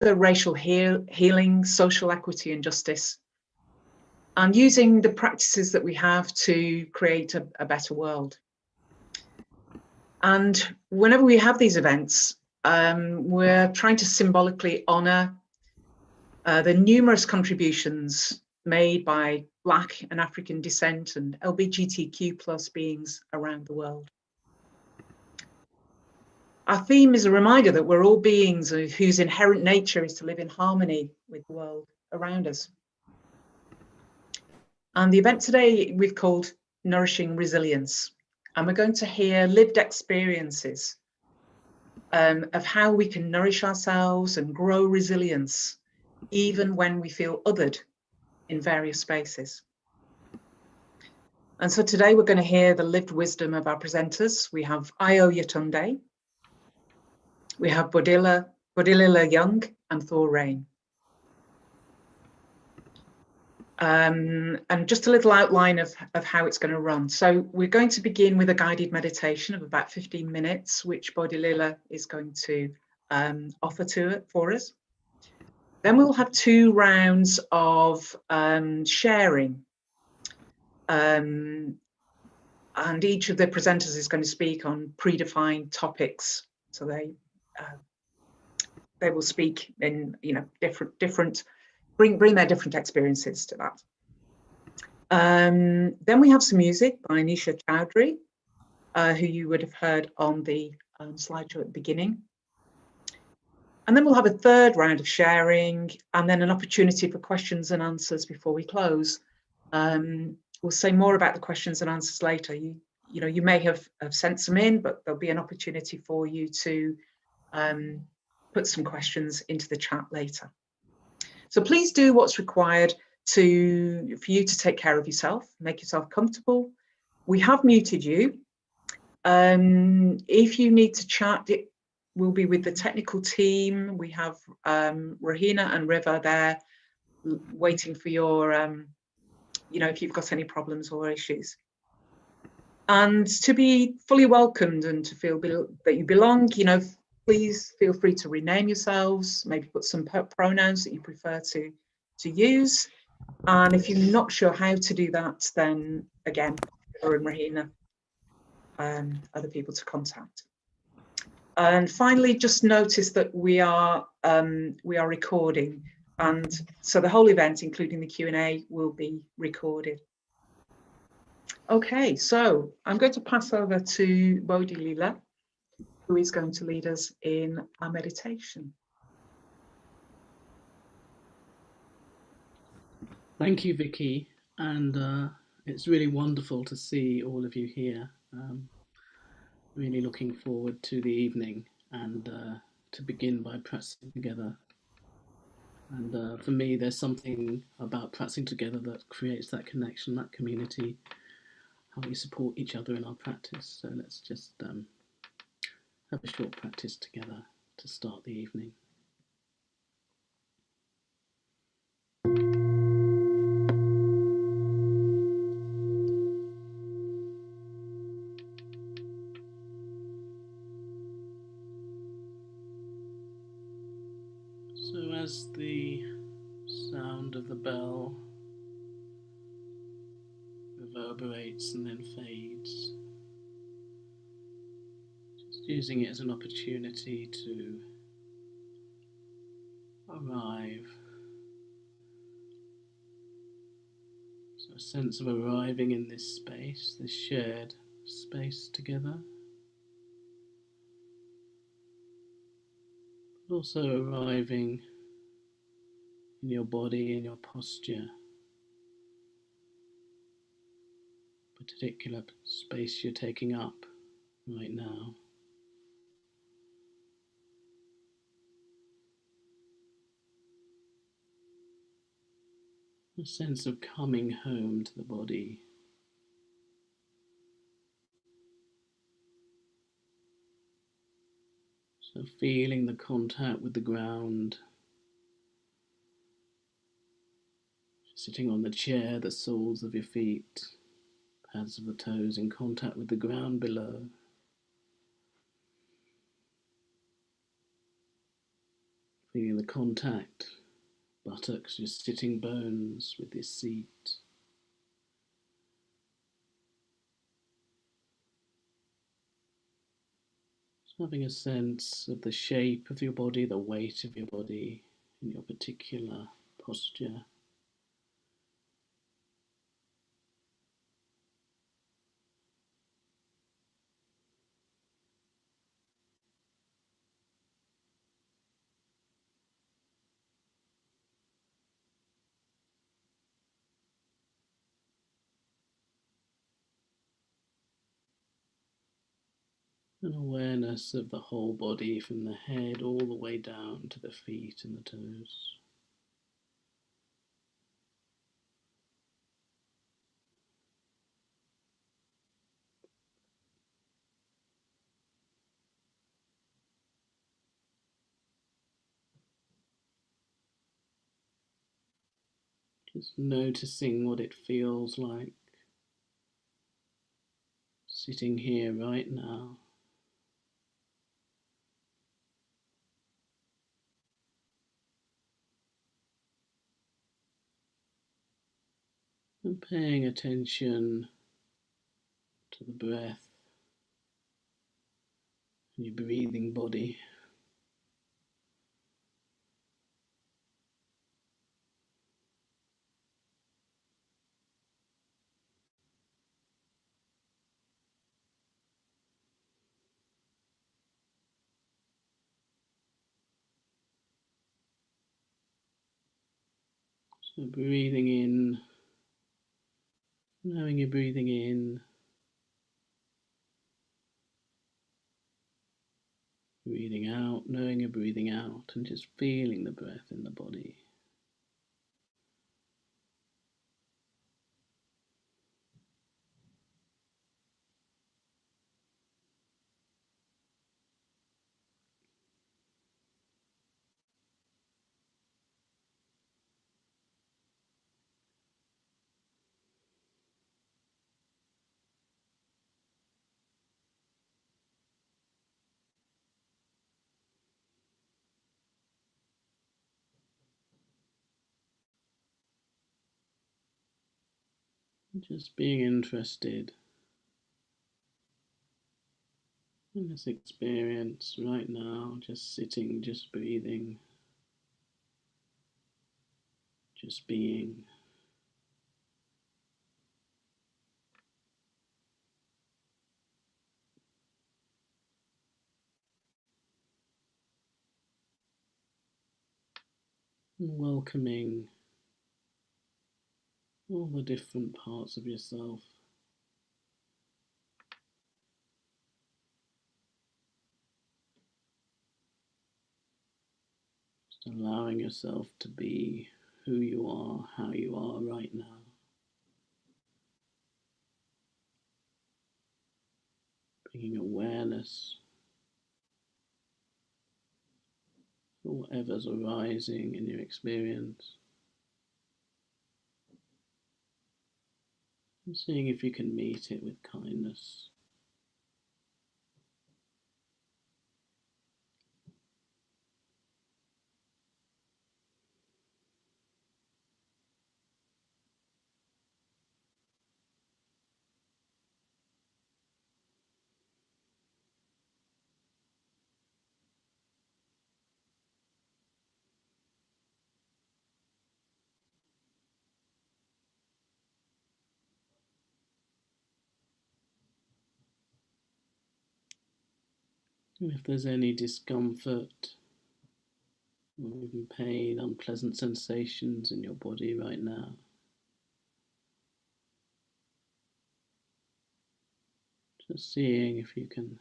racial healing, social equity and justice, and using the practices that we have to create a better world. And whenever we have these events, we're trying to symbolically honour the numerous contributions made by Black and African descent and LGBTQ+ beings around the world. Our theme is a reminder that we're all beings whose inherent nature is to live in harmony with the world around us. And the event today we've called Nourishing Resilience. And we're going to hear lived experiences of how we can nourish ourselves and grow resilience, even when we feel othered in various spaces. And so today we're going to hear the lived wisdom of our presenters. We have Ayo Yetunde, we have Buddhist Young and Thor A Rain. And just a little outline of how it's going to run. So we're going to begin with a guided meditation of about 15 minutes, which Buddhist is going to offer for us. Then we'll have 2 rounds of sharing. And each of the presenters is going to speak on predefined topics. So they will speak in, different bring their different experiences to that. Then we have some music by Nisha Chowdhury, who you would have heard on the slideshow at the beginning. And then we'll have a 3rd round of sharing, and then an opportunity for questions and answers before we close. We'll say more about the questions and answers later. You may have sent some in, but there'll be an opportunity for you to put some questions into the chat later. So please do what's required for you to take care of yourself, make yourself comfortable. We have muted you. If you need to chat, it will be with the technical team. We have Rahina and Riva there waiting for your, if you've got any problems or issues. And to be fully welcomed and to feel that you belong, please feel free to rename yourselves, maybe put some pronouns that you prefer to use. And if you're not sure how to do that, then again, or in Rahina, other people to contact. And finally, just notice that we are recording, and so the whole event, including the Q&A, will be recorded. Okay, so I'm going to pass over to Buddhist, who is going to lead us in our meditation. Thank you, Vicky, and it's really wonderful to see all of you here. Really looking forward to the evening and to begin by practicing together. And for me, there's something about practicing together that creates that connection, that community, how we support each other in our practice. So let's just have a short practice together to start the evening. So as the sound of the bell reverberates and then fades, just using it as an opportunity to arrive. So a sense of arriving in this space, this shared space together. But also arriving in your body, in your posture, particular space you're taking up right now. A sense of coming home to the body. So feeling the contact with the ground. Sitting on the chair, the soles of your feet, pads of the toes in contact with the ground below. Feeling the contact, buttocks, your sitting bones with your seat. Just having a sense of the shape of your body, the weight of your body in your particular posture. An awareness of the whole body from the head all the way down to the feet and the toes. Just noticing what it feels like sitting here right now. And paying attention to the breath and your breathing body. So breathing in, knowing you're breathing in, breathing out, knowing you're breathing out, and just feeling the breath in the body. Just being interested in this experience right now, just sitting, just breathing, just being. And welcoming all the different parts of yourself. Just allowing yourself to be who you are, how you are right now. Bringing awareness for whatever's arising in your experience. And seeing if you can meet it with kindness. And if there's any discomfort or even pain, unpleasant sensations in your body right now, just seeing if you can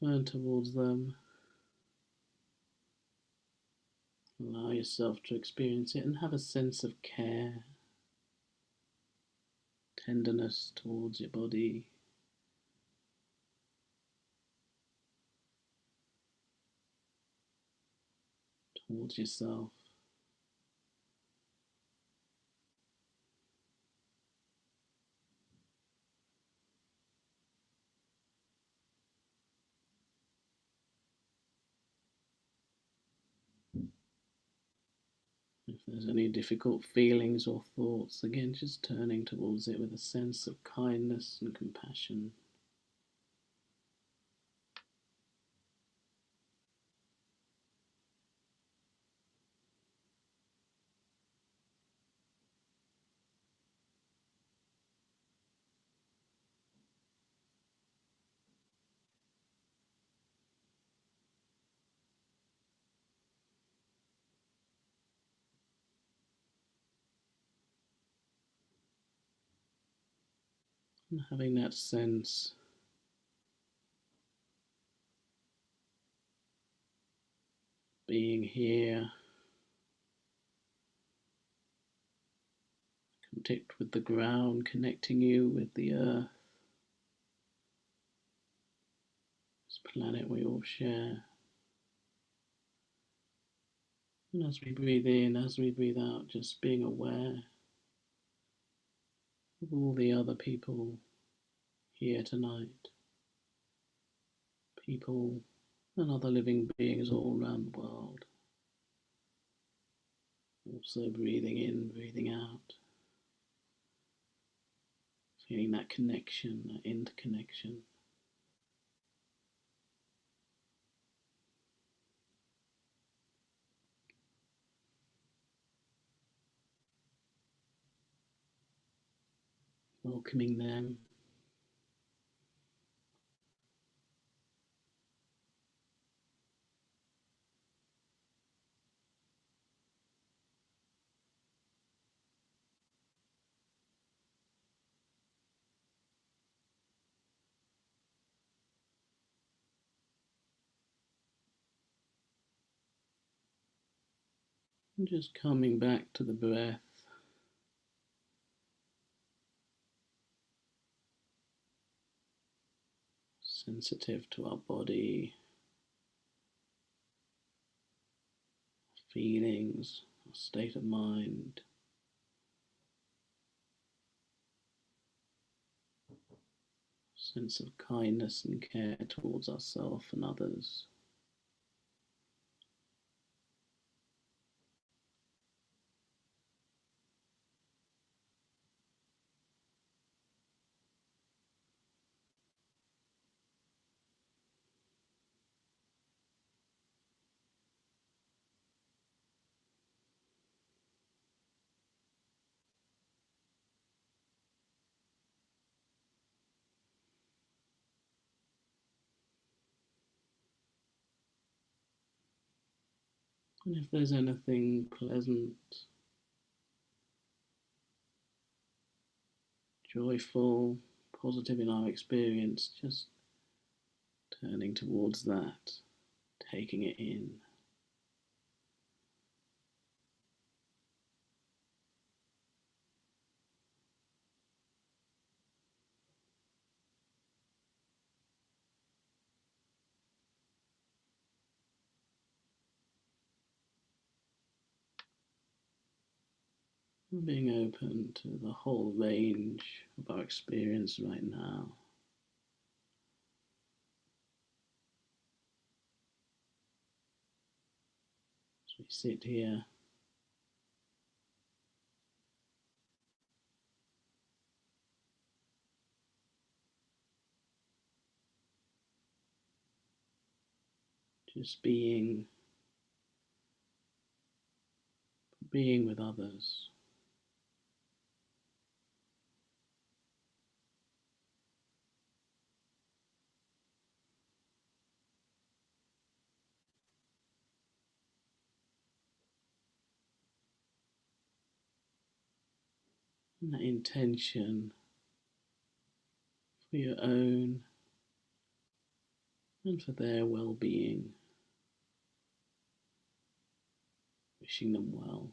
turn towards them, allow yourself to experience it and have a sense of care, tenderness towards your body. Towards yourself. If there's any difficult feelings or thoughts, again, just turning towards it with a sense of kindness and compassion. And having that sense being here, connect with the ground, connecting you with the earth, this planet we all share. And as we breathe in, as we breathe out, just being aware of all the other people here tonight, people and other living beings all around the world. Also breathing in, breathing out, feeling that connection, that interconnection. Welcoming them. And just coming back to the breath. Sensitive to our body, feelings, our state of mind. Sense of kindness and care towards ourselves and others. And if there's anything pleasant, joyful, positive in our experience, just turning towards that, taking it in. And being open to the whole range of our experience right now. As we sit here, just being with others. And that intention for your own and for their well-being, wishing them well.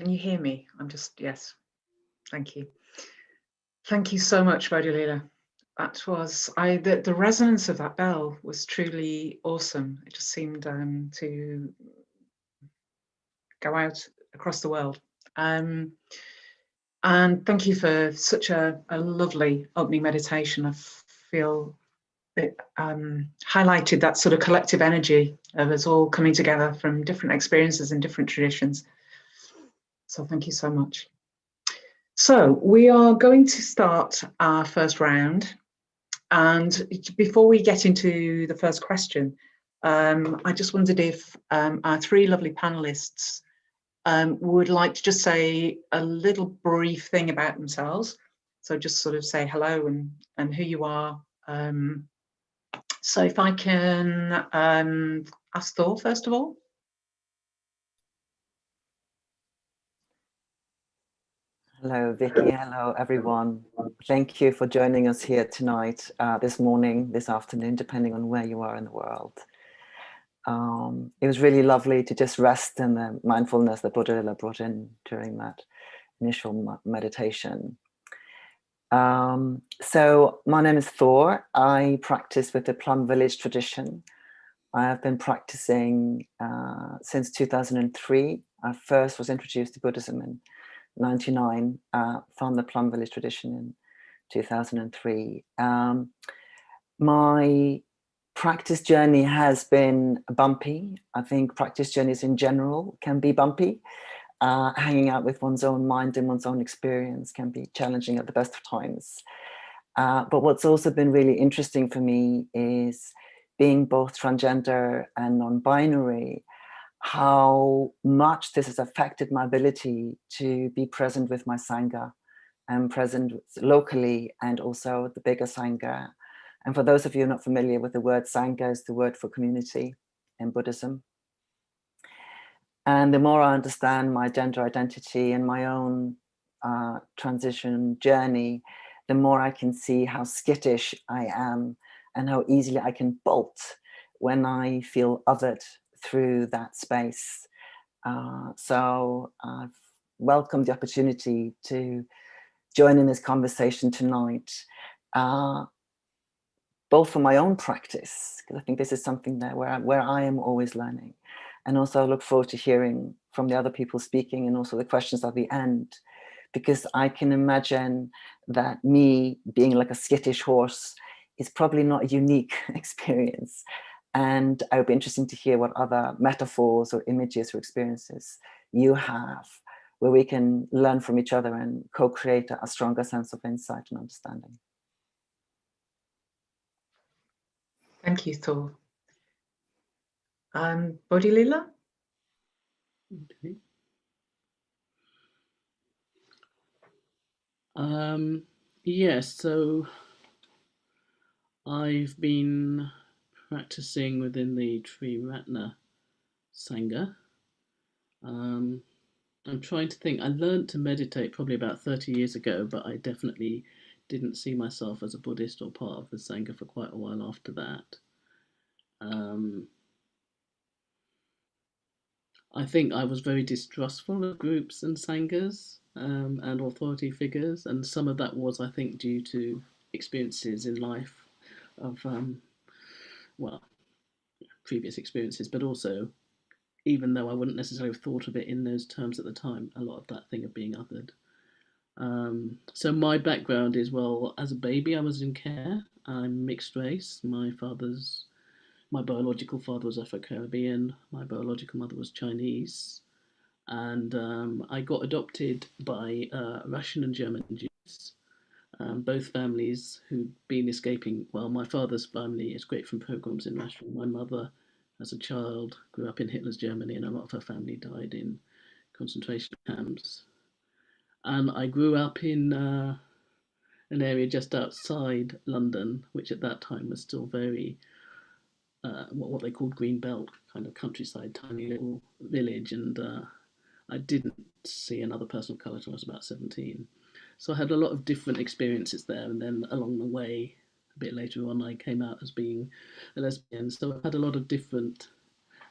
Can you hear me? I'm just, yes. Thank you. Thank you so much, Bodhilila. That was, the resonance of that bell was truly awesome. It just seemed to go out across the world. And thank you for such a lovely opening meditation. I feel it highlighted that sort of collective energy of us all coming together from different experiences and different traditions. So thank you so much. So we are going to start our first round. And before we get into the first question, I just wondered if our three lovely panelists would like to just say a little brief thing about themselves. So just sort of say hello and who you are. So if I can ask Thor, first of all. Hello, Vicky. Hello, everyone. Thank you for joining us here tonight, this morning, this afternoon, depending on where you are in the world. It was really lovely to just rest in the mindfulness that Bodhilila brought in during that initial meditation. So my name is Thor. I practice with the Plum Village tradition. I have been practicing since 2003. I first was introduced to Buddhism in 99, found the Plum Village tradition in 2003. My practice journey has been bumpy. I think practice journeys in general can be bumpy. Hanging out with one's own mind and one's own experience can be challenging at the best of times. But what's also been really interesting for me is being both transgender and non-binary, how much this has affected my ability to be present with my Sangha and present locally and also the bigger Sangha. And for those of you not familiar with the word, Sangha is the word for community in Buddhism. And the more I understand my gender identity and my own transition journey, the more I can see how skittish I am and how easily I can bolt when I feel othered through that space. So I've welcomed the opportunity to join in this conversation tonight, both for my own practice, because I think this is something that where I am always learning. And also I look forward to hearing from the other people speaking and also the questions at the end, because I can imagine that me being like a skittish horse is probably not a unique experience. And I would be interested to hear what other metaphors or images or experiences you have, where we can learn from each other and co-create a stronger sense of insight and understanding. Thank you, Thor. Bodhilila? Okay. Yes, so I've been practicing within the Triratna Sangha. I'm trying to think. I learned to meditate probably about 30 years ago, but I definitely didn't see myself as a Buddhist or part of the Sangha for quite a while after that. I think I was very distrustful of groups and Sanghas and authority figures, and some of that was, I think, due to experiences in life of, well, previous experiences, but also, even though I wouldn't necessarily have thought of it in those terms at the time, a lot of that thing of being othered. So my background is, well, as a baby I was in care. I'm mixed race. My biological father was Afro-Caribbean, my biological mother was Chinese, and I got adopted by Russian and German Jews, both families who'd been escaping. Well, my father's family escaped from pogroms in Russia. My mother, as a child, grew up in Hitler's Germany, and a lot of her family died in concentration camps. And I grew up in an area just outside London, which at that time was still very what they called green belt, kind of countryside, tiny little village, and I didn't see another person of colour until I was about 17. So I had a lot of different experiences there, and then along the way, a bit later on, I came out as being a lesbian. So I've had a lot of different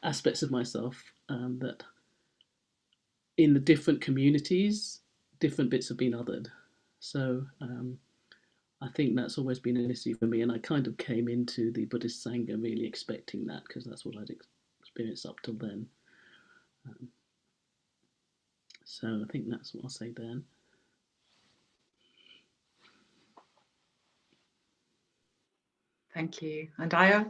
aspects of myself that in the different communities, different bits have been othered. So I think that's always been an issue for me, and I kind of came into the Buddhist Sangha really expecting that, because that's what I'd experienced up till then. So I think that's what I'll say then. Thank you. And Ayo?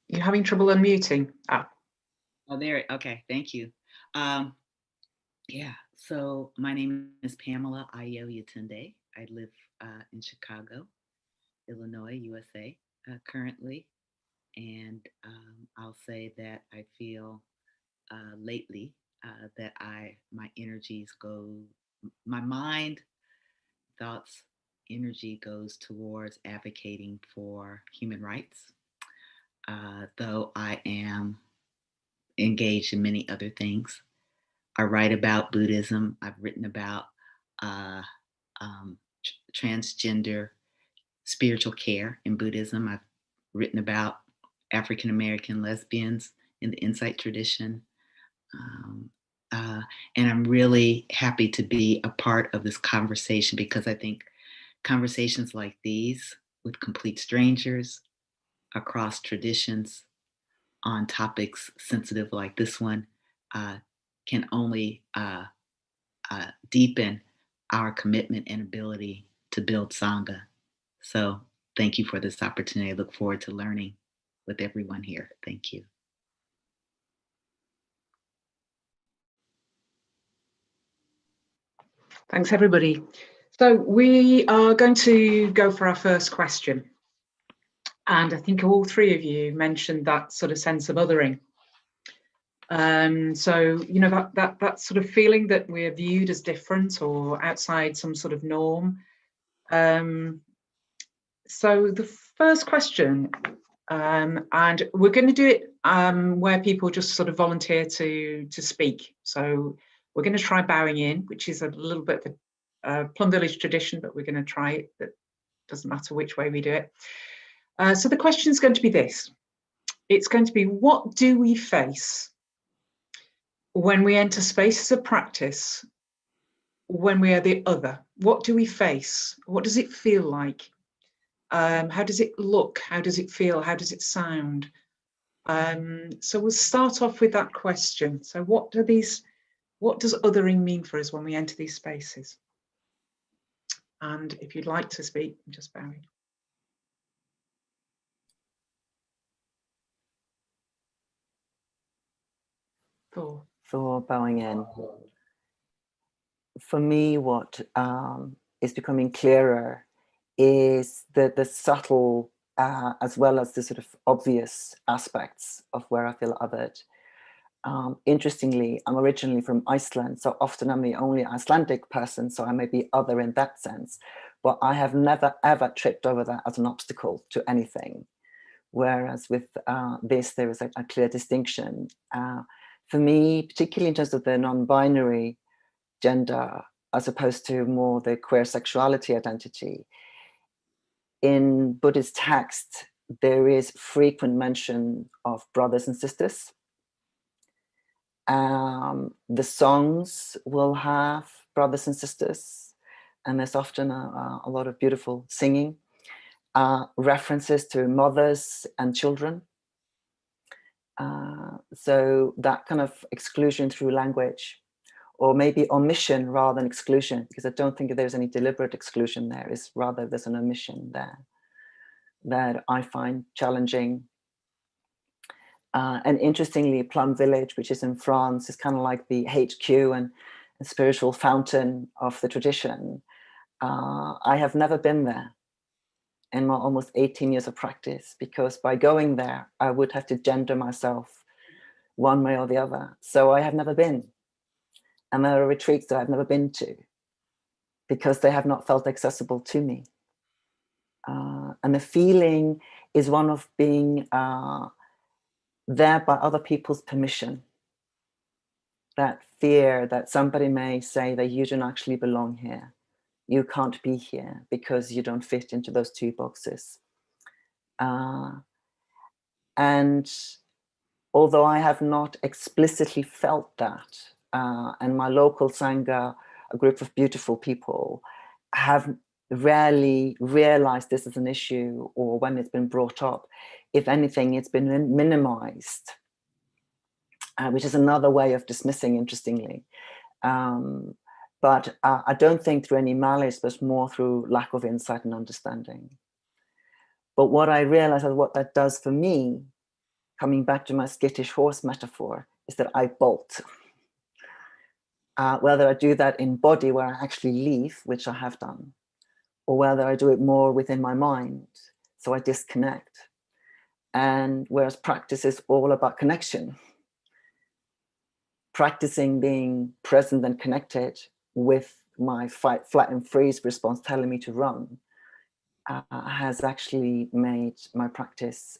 You're having trouble unmuting? Ah. Oh, there. Okay, thank you. Yeah, so my name is Pamela Ayo Yetunde. I live in Chicago, Illinois, USA, currently. And I'll say that I feel lately that my energies go, my mind, thoughts, energy goes towards advocating for human rights, though I am engaged in many other things. I write about Buddhism. I've written about transgender spiritual care in Buddhism. I've written about African American lesbians in the Insight tradition. And I'm really happy to be a part of this conversation, because I think conversations like these with complete strangers across traditions on topics sensitive like this one can only deepen our commitment and ability to build Sangha. So thank you for this opportunity. I look forward to learning with everyone here. Thank you. Thanks, everybody. So we are going to go for our first question. And I think all three of you mentioned that sort of sense of othering. So, you know, that sort of feeling that we're viewed as different or outside some sort of norm. So the first question, and we're going to do it where people just sort of volunteer to speak. So we're going to try bowing in, which is a little bit of a Plum Village tradition, but we're going to try it. That doesn't matter which way we do it. So the question is going to be this. It's going to be, what do we face when we enter spaces of practice, when we are the other? What do we face? What does it feel like? How does it look? How does it feel? How does it sound? So we'll start off with that question. So what does othering mean for us when we enter these spaces? And if you'd like to speak, just bow in. Thor. Thor, bowing in. For me, what is becoming clearer is the subtle as well as the sort of obvious aspects of where I feel othered. Interestingly, I'm originally from Iceland, so often I'm the only Icelandic person, so I may be other in that sense, but I have never ever tripped over that as an obstacle to anything. Whereas with this, there is a clear distinction. For me, particularly in terms of the non-binary gender, as opposed to more the queer sexuality identity, in Buddhist text, there is frequent mention of brothers and sisters. The songs will have brothers and sisters, and there's often a lot of beautiful singing, references to mothers and children. So that kind of exclusion through language, or maybe omission rather than exclusion, because I don't think there's any deliberate exclusion there. It's rather there's an omission there that I find challenging. And interestingly, Plum Village, which is in France, is kind of like the HQ and spiritual fountain of the tradition. I have never been there in my almost 18 years of practice, because by going there, I would have to gender myself one way or the other. So I have never been. And there are retreats that I've never been to because they have not felt accessible to me. And the feeling is one of being there by other people's permission. that fear that somebody may say that you don't actually belong here. You can't be here because you don't fit into those 2 boxes. And although I have not explicitly felt that, and my local Sangha, a group of beautiful people, have rarely realized this as an issue, or when it's been brought up, if anything, it's been minimized, which is another way of dismissing, interestingly. But I don't think through any malice, but more through lack of insight and understanding. But what I realize is what that does for me, coming back to my skittish horse metaphor, is that I bolt. Whether I do that in body where I actually leave, which I have done, or whether I do it more within my mind, so I disconnect. And whereas practice is all about connection, practicing being present and connected with my fight, flight, and freeze response telling me to run has actually made my practice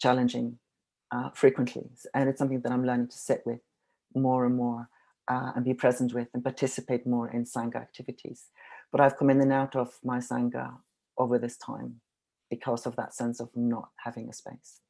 challenging frequently. And it's something that I'm learning to sit with more and more and be present with and participate more in Sangha activities. But I've come in and out of my Sangha over this time because of that sense of not having a space.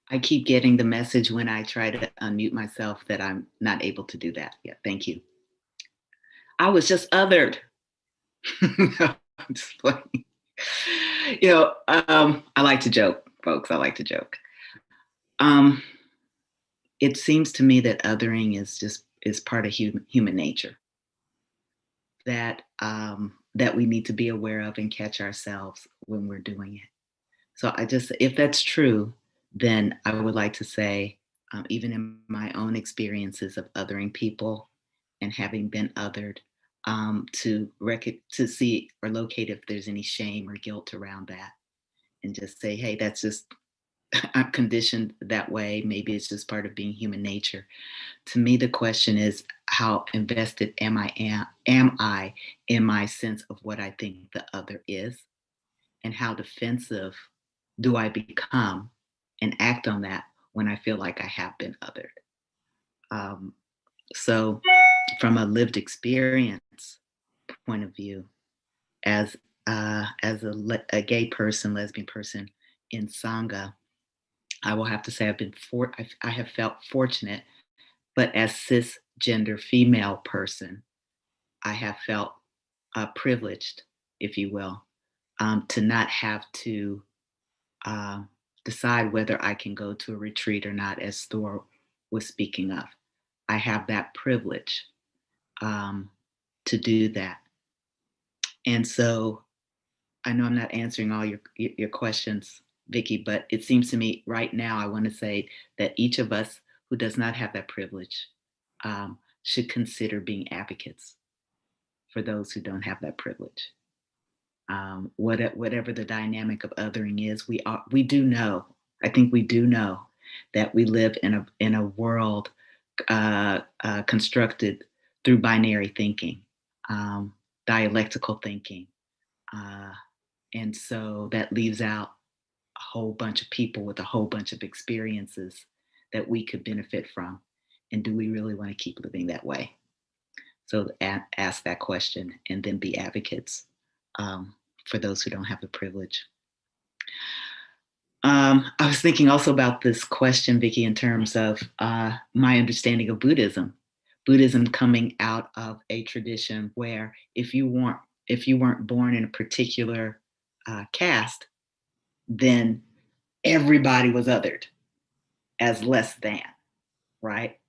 I keep getting the message when I try to unmute myself that I'm not able to do that. Yeah, thank you. I was just othered. No, I'm just playing. You know, I like to joke, folks. I like to joke. It seems to me that othering is part of human nature. That we need to be aware of and catch ourselves when we're doing it. So if that's true, then I would like to say, even in my own experiences of othering people and having been othered, to see or locate if there's any shame or guilt around that, and just say, hey, that's just, I'm conditioned that way. Maybe it's just part of being human nature. To me, the question is, how invested am I in my sense of what I think the other is, and how defensive do I become and act on that when I feel like I have been othered? So from a lived experience point of view, as a gay person, lesbian person in Sangha, I will have to say I have felt fortunate, but as cisgender female person, I have felt privileged, if you will, to not have to decide whether I can go to a retreat or not, as Thor was speaking of. I have that privilege to do that. And so I know I'm not answering all your questions, Vicki, but it seems to me right now, I want to say that each of us who does not have that privilege should consider being advocates for those who don't have that privilege. Whatever the dynamic of othering is, we do know, I think we do know that we live in a world constructed through binary thinking, dialectical thinking. And so that leaves out a whole bunch of people with a whole bunch of experiences that we could benefit from. And do we really want to keep living that way? So ask that question and then be advocates for those who don't have the privilege. I was thinking also about this question, Vicki, in terms of my understanding of Buddhism. Buddhism coming out of a tradition where if you weren't born in a particular caste, then everybody was othered as less than, right?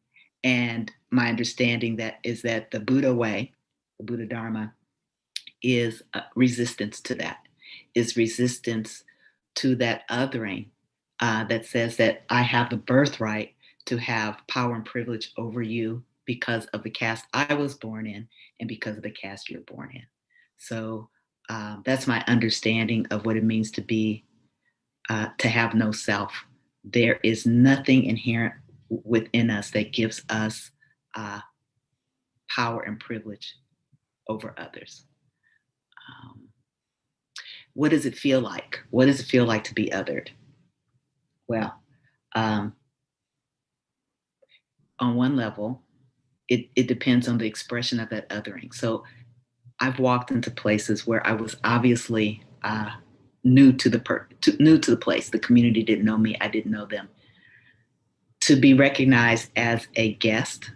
And my understanding is that the Buddha way, the Buddha Dharma, is resistance to that, is resistance to that othering that says that I have the birthright to have power and privilege over you because of the caste I was born in and because of the caste you're born in. So that's my understanding of what it means to be to have no self. There is nothing inherent within us that gives us power and privilege over others. What does it feel like? What does it feel like to be othered? Well, on one level, it depends on the expression of that othering. So I've walked into places where I was obviously new to the place. The community didn't know me. I didn't know them. To be recognized as a guest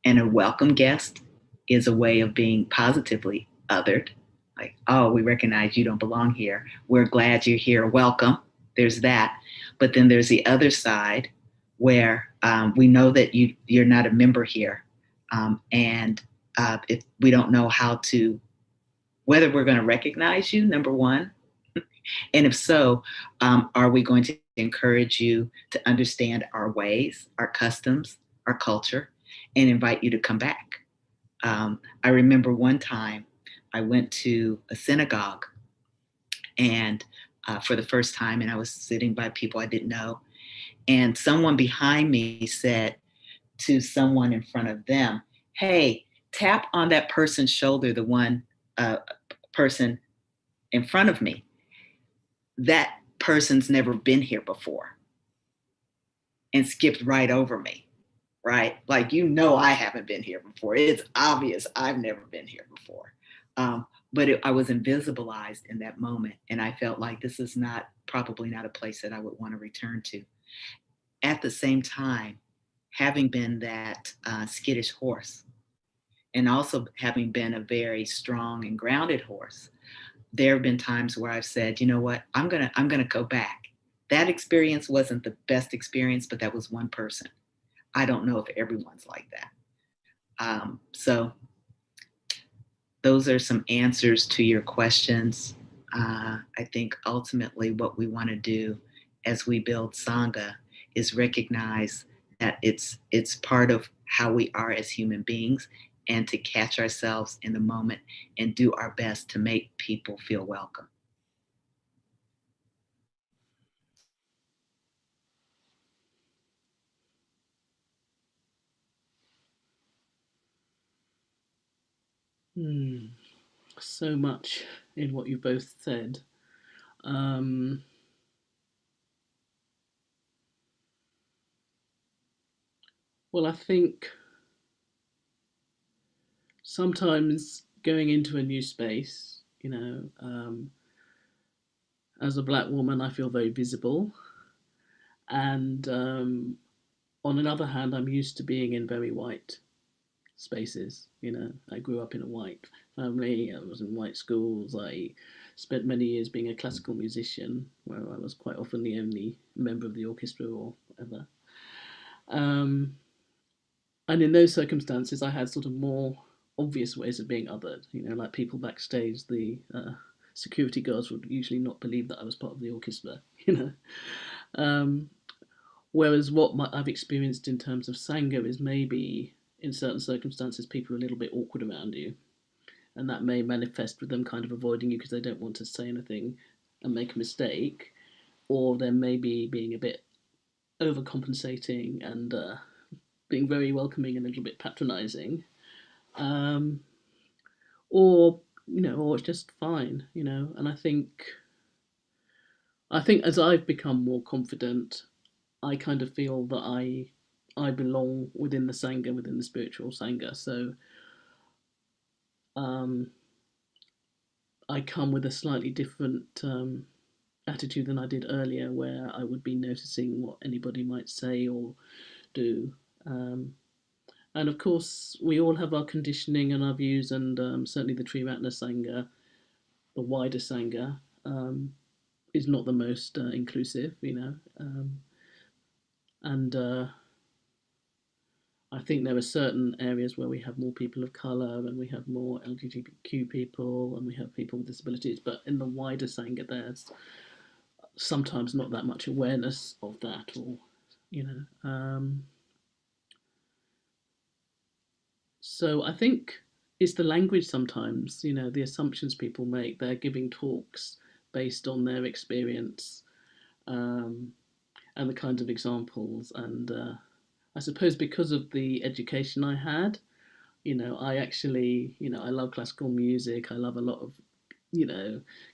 and a welcome guest is a way of being positively othered. Like, oh, we recognize you don't belong here. We're glad you're here. Welcome. There's that. But then there's the other side where we know that you're not a member here. And if we don't know whether we're going to recognize you, number one. And if so, are we going to encourage you to understand our ways, our customs, our culture, and invite you to come back? I remember one time I went to a synagogue and for the first time, and I was sitting by people I didn't know. And someone behind me said to someone in front of them, hey, tap on that person's shoulder, the one person in front of me. That person's never been here before, and skipped right over me, right? Like, I haven't been here before. It's obvious I've never been here before. But I was invisibilized in that moment. And I felt like this is probably not a place that I would want to return to. At the same time, having been that skittish horse, and also having been a very strong and grounded horse, there have been times where I've said, you know what, I'm gonna go back. That experience wasn't the best experience, but that was one person. I don't know if everyone's like that. So those are some answers to your questions. I think ultimately what we want to do as we build Sangha is recognize that it's part of how we are as human beings, and to catch ourselves in the moment and do our best to make people feel welcome. So much in what you both said. Well, I think sometimes going into a new space, as a Black woman, I feel very visible. And on another hand, I'm used to being in very white spaces. I grew up in a white family. I was in white schools. I spent many years being a classical musician, where I was quite often the only member of the orchestra or whatever. And in those circumstances, I had sort of more obvious ways of being othered. Like people backstage, the security guards would usually not believe that I was part of the orchestra. Whereas what I've experienced in terms of Sangha is maybe in certain circumstances people are a little bit awkward around you, and that may manifest with them kind of avoiding you because they don't want to say anything and make a mistake, or they're maybe being a bit overcompensating and being very welcoming and a little bit patronizing, or it's just fine, and I think as I've become more confident, I kind of feel that I belong within the Sangha, within the spiritual Sangha. So I come with a slightly different attitude than I did earlier, where I would be noticing what anybody might say or do. And of course, we all have our conditioning and our views, and certainly the Triratna Sangha, the wider Sangha, is not the most inclusive, and I think there are certain areas where we have more people of colour, and we have more LGBTQ people, and we have people with disabilities, but in the wider Sangha there's sometimes not that much awareness of that, or so I think it's the language sometimes, the assumptions people make. They're giving talks based on their experience, and the kinds of examples. And I suppose because of the education I had, I actually, I love classical music. I love a lot of,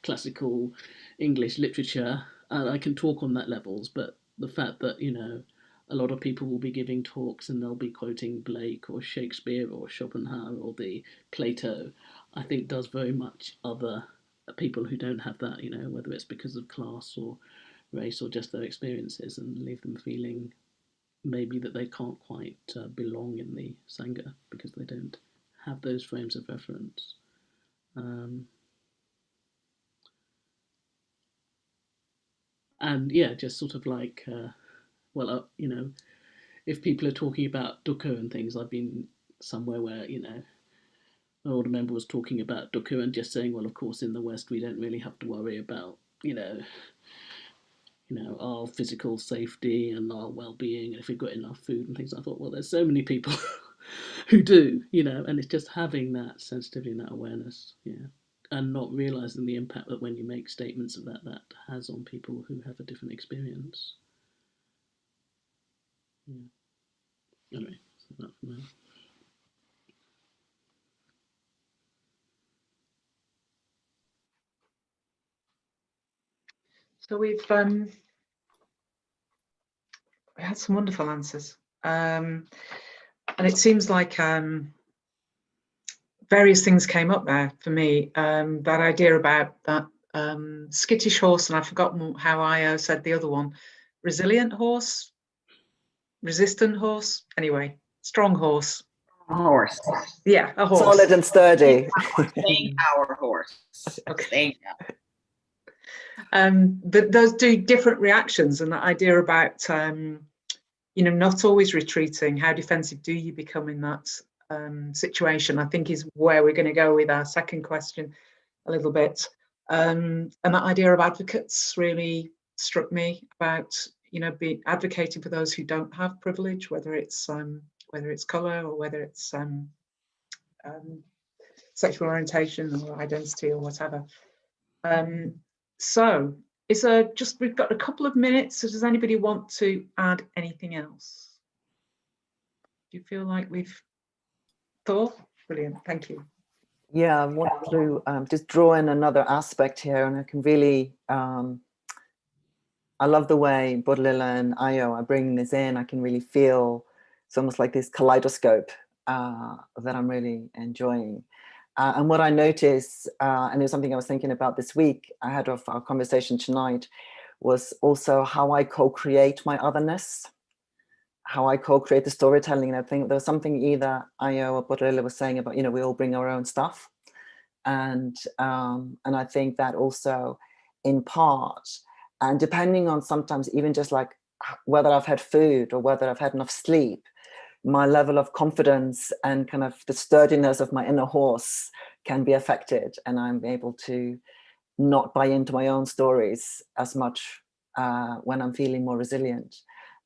classical English literature, and I can talk on that levels. But the fact that, a lot of people will be giving talks and they'll be quoting Blake or Shakespeare or Schopenhauer or the Plato, I think does very much other people who don't have that, whether it's because of class or race or just their experiences, and leave them feeling maybe that they can't quite belong in the Sangha because they don't have those frames of reference. And yeah, just sort of like, if people are talking about dukkha and things, I've been somewhere where, an older member was talking about dukkha and just saying, well, of course, in the West, we don't really have to worry about, our physical safety and our well-being, and if we've got enough food and things. I thought, well, there's so many people who do, and it's just having that sensitivity and that awareness, and not realizing the impact that when you make statements of that has on people who have a different experience. Anyway, so that's from there. So we've we had some wonderful answers, and it seems like various things came up there for me. That idea about that skittish horse, and I've forgotten how Ayo said the other one. Resilient horse, resistant horse. Anyway, strong horse. Horse. Yeah, a horse. Solid and sturdy. Staying power horse. Okay. Staying power. But those do different reactions, and that idea about not always retreating. How defensive do you become in that situation? I think is where we're going to go with our second question a little bit. And that idea of advocates really struck me about advocating for those who don't have privilege, whether it's colour or whether it's sexual orientation or identity or whatever. So we've got a couple of minutes. So does anybody want to add anything else? Do you feel like we've thought? Brilliant, thank you. Yeah, I want to just draw in another aspect here, and I can really, I love the way Bodhilila and Ayo are bringing this in. I can really feel it's almost like this kaleidoscope that I'm really enjoying. And what I notice, and it was something I was thinking about this week ahead of our conversation tonight, was also how I co-create my otherness, how I co-create the storytelling. And I think there was something either Ayo or Bodhilila was saying about, we all bring our own stuff. And I think that also in part, and depending on sometimes even just like whether I've had food or whether I've had enough sleep, my level of confidence and kind of the sturdiness of my inner horse can be affected, and I'm able to not buy into my own stories as much when I'm feeling more resilient.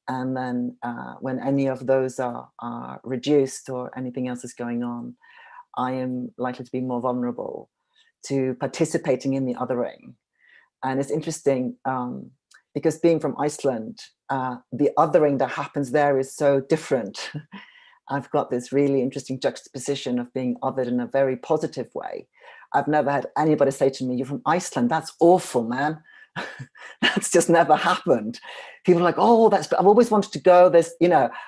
And then when any of those are reduced or anything else is going on, I am likely to be more vulnerable to participating in the othering. And it's interesting because being from Iceland, the othering that happens there is so different. I've got this really interesting juxtaposition of being othered in a very positive way. I've never had anybody say to me, "You're from Iceland, that's awful, man." That's just never happened. People are like, "Oh, I've always wanted to go."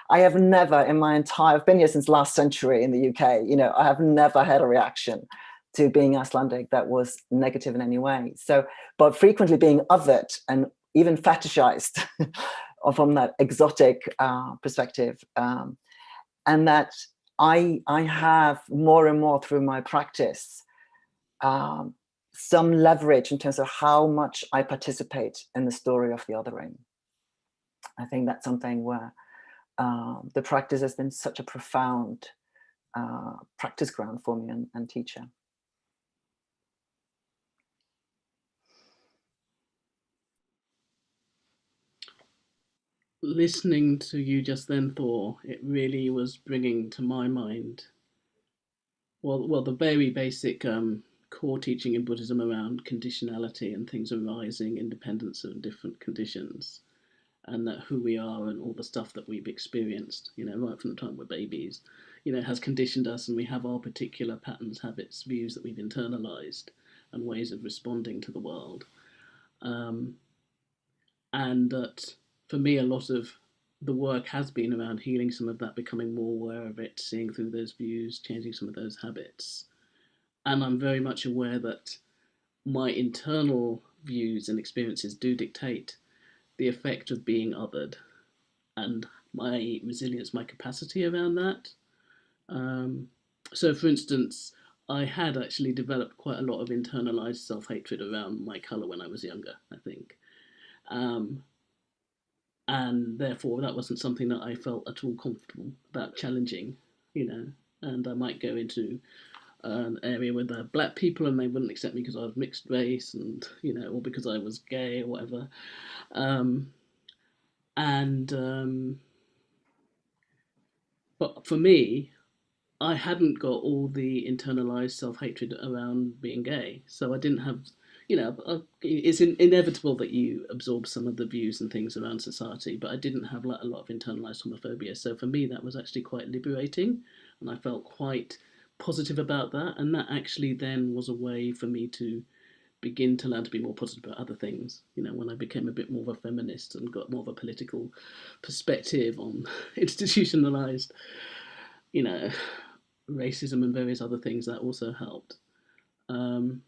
I have never in my I've been here since last century in the UK, I have never had a reaction to being Icelandic that was negative in any way. So, but frequently being othered and even fetishized from that exotic perspective. And that I have more and more through my practice, some leverage in terms of how much I participate in the story of the othering. I think that's something where the practice has been such a profound practice ground for me and teacher. Listening to you just then, Thor, it really was bringing to my mind, well, the very basic core teaching in Buddhism around conditionality and things arising independence of different conditions, and that who we are and all the stuff that we've experienced, right from the time we're babies, has conditioned us, and we have our particular patterns, habits, views that we've internalized and ways of responding to the world. And that for me, a lot of the work has been around healing some of that, becoming more aware of it, seeing through those views, changing some of those habits. And I'm very much aware that my internal views and experiences do dictate the effect of being othered, and my resilience, my capacity around that. So, for instance, I had actually developed quite a lot of internalized self-hatred around my colour when I was younger, I think. And therefore, that wasn't something that I felt at all comfortable about challenging, and I might go into an area where there are black people and they wouldn't accept me because I was mixed race, and, or because I was gay or whatever. But for me, I hadn't got all the internalized self-hatred around being gay, so I didn't have, it's inevitable that you absorb some of the views and things around society, but I didn't have a lot of internalized homophobia. So for me, that was actually quite liberating, and I felt quite positive about that. And that actually then was a way for me to begin to learn to be more positive about other things. When I became a bit more of a feminist and got more of a political perspective on institutionalized, racism and various other things, that also helped. And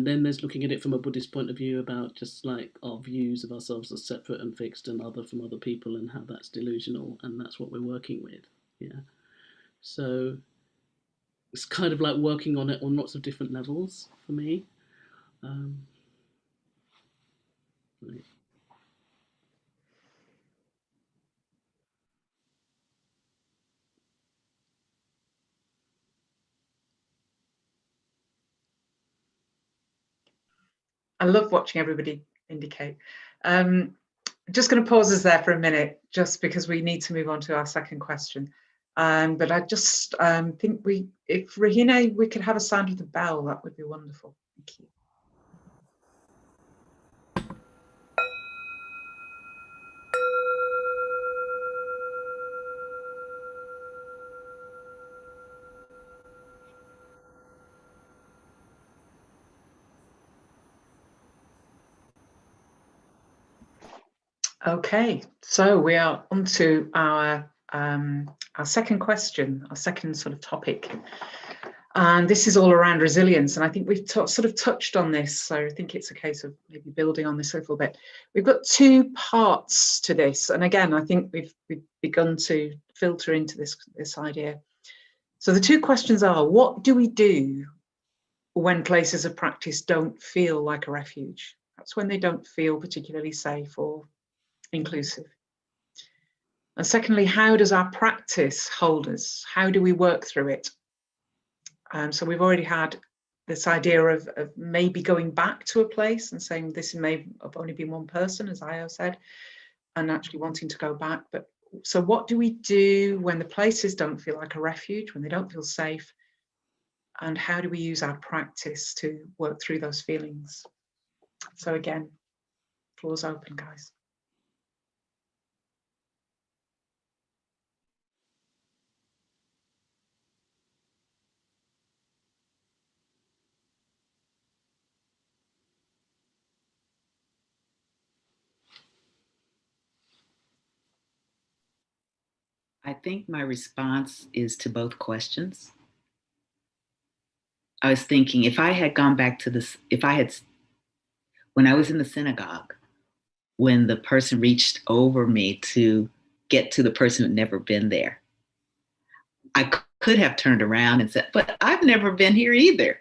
then there's looking at it from a Buddhist point of view about just like our views of ourselves as separate and fixed and other from other people, and how that's delusional, and that's what we're working with. So it's kind of like working on it on lots of different levels for me. Right. I love watching everybody indicate. Just going to pause us there for a minute, just because we need to move on to our second question. But I just think if Rahina, we could have a sound of the bell, that would be wonderful. Thank you. Okay, so we are on to our second question, our second sort of topic. And this is all around resilience. And I think we've sort of touched on this. So I think it's a case of maybe building on this a little bit. We've got two parts to this. And again, I think we've begun to filter into this idea. So the two questions are, what do we do when places of practice don't feel like a refuge? That's when they don't feel particularly safe or inclusive. And secondly, how does our practice hold us? How do we work through it? So we've already had this idea of maybe going back to a place and saying this may have only been one person, as Ayo said, and actually wanting to go back. But so what do we do when the places don't feel like a refuge, when they don't feel safe? And how do we use our practice to work through those feelings? So again, floor's open, guys. I think my response is to both questions. I was thinking, if I had gone back to this, when I was in the synagogue, when the person reached over me to get to the person who'd never been there, I could have turned around and said, but I've never been here either.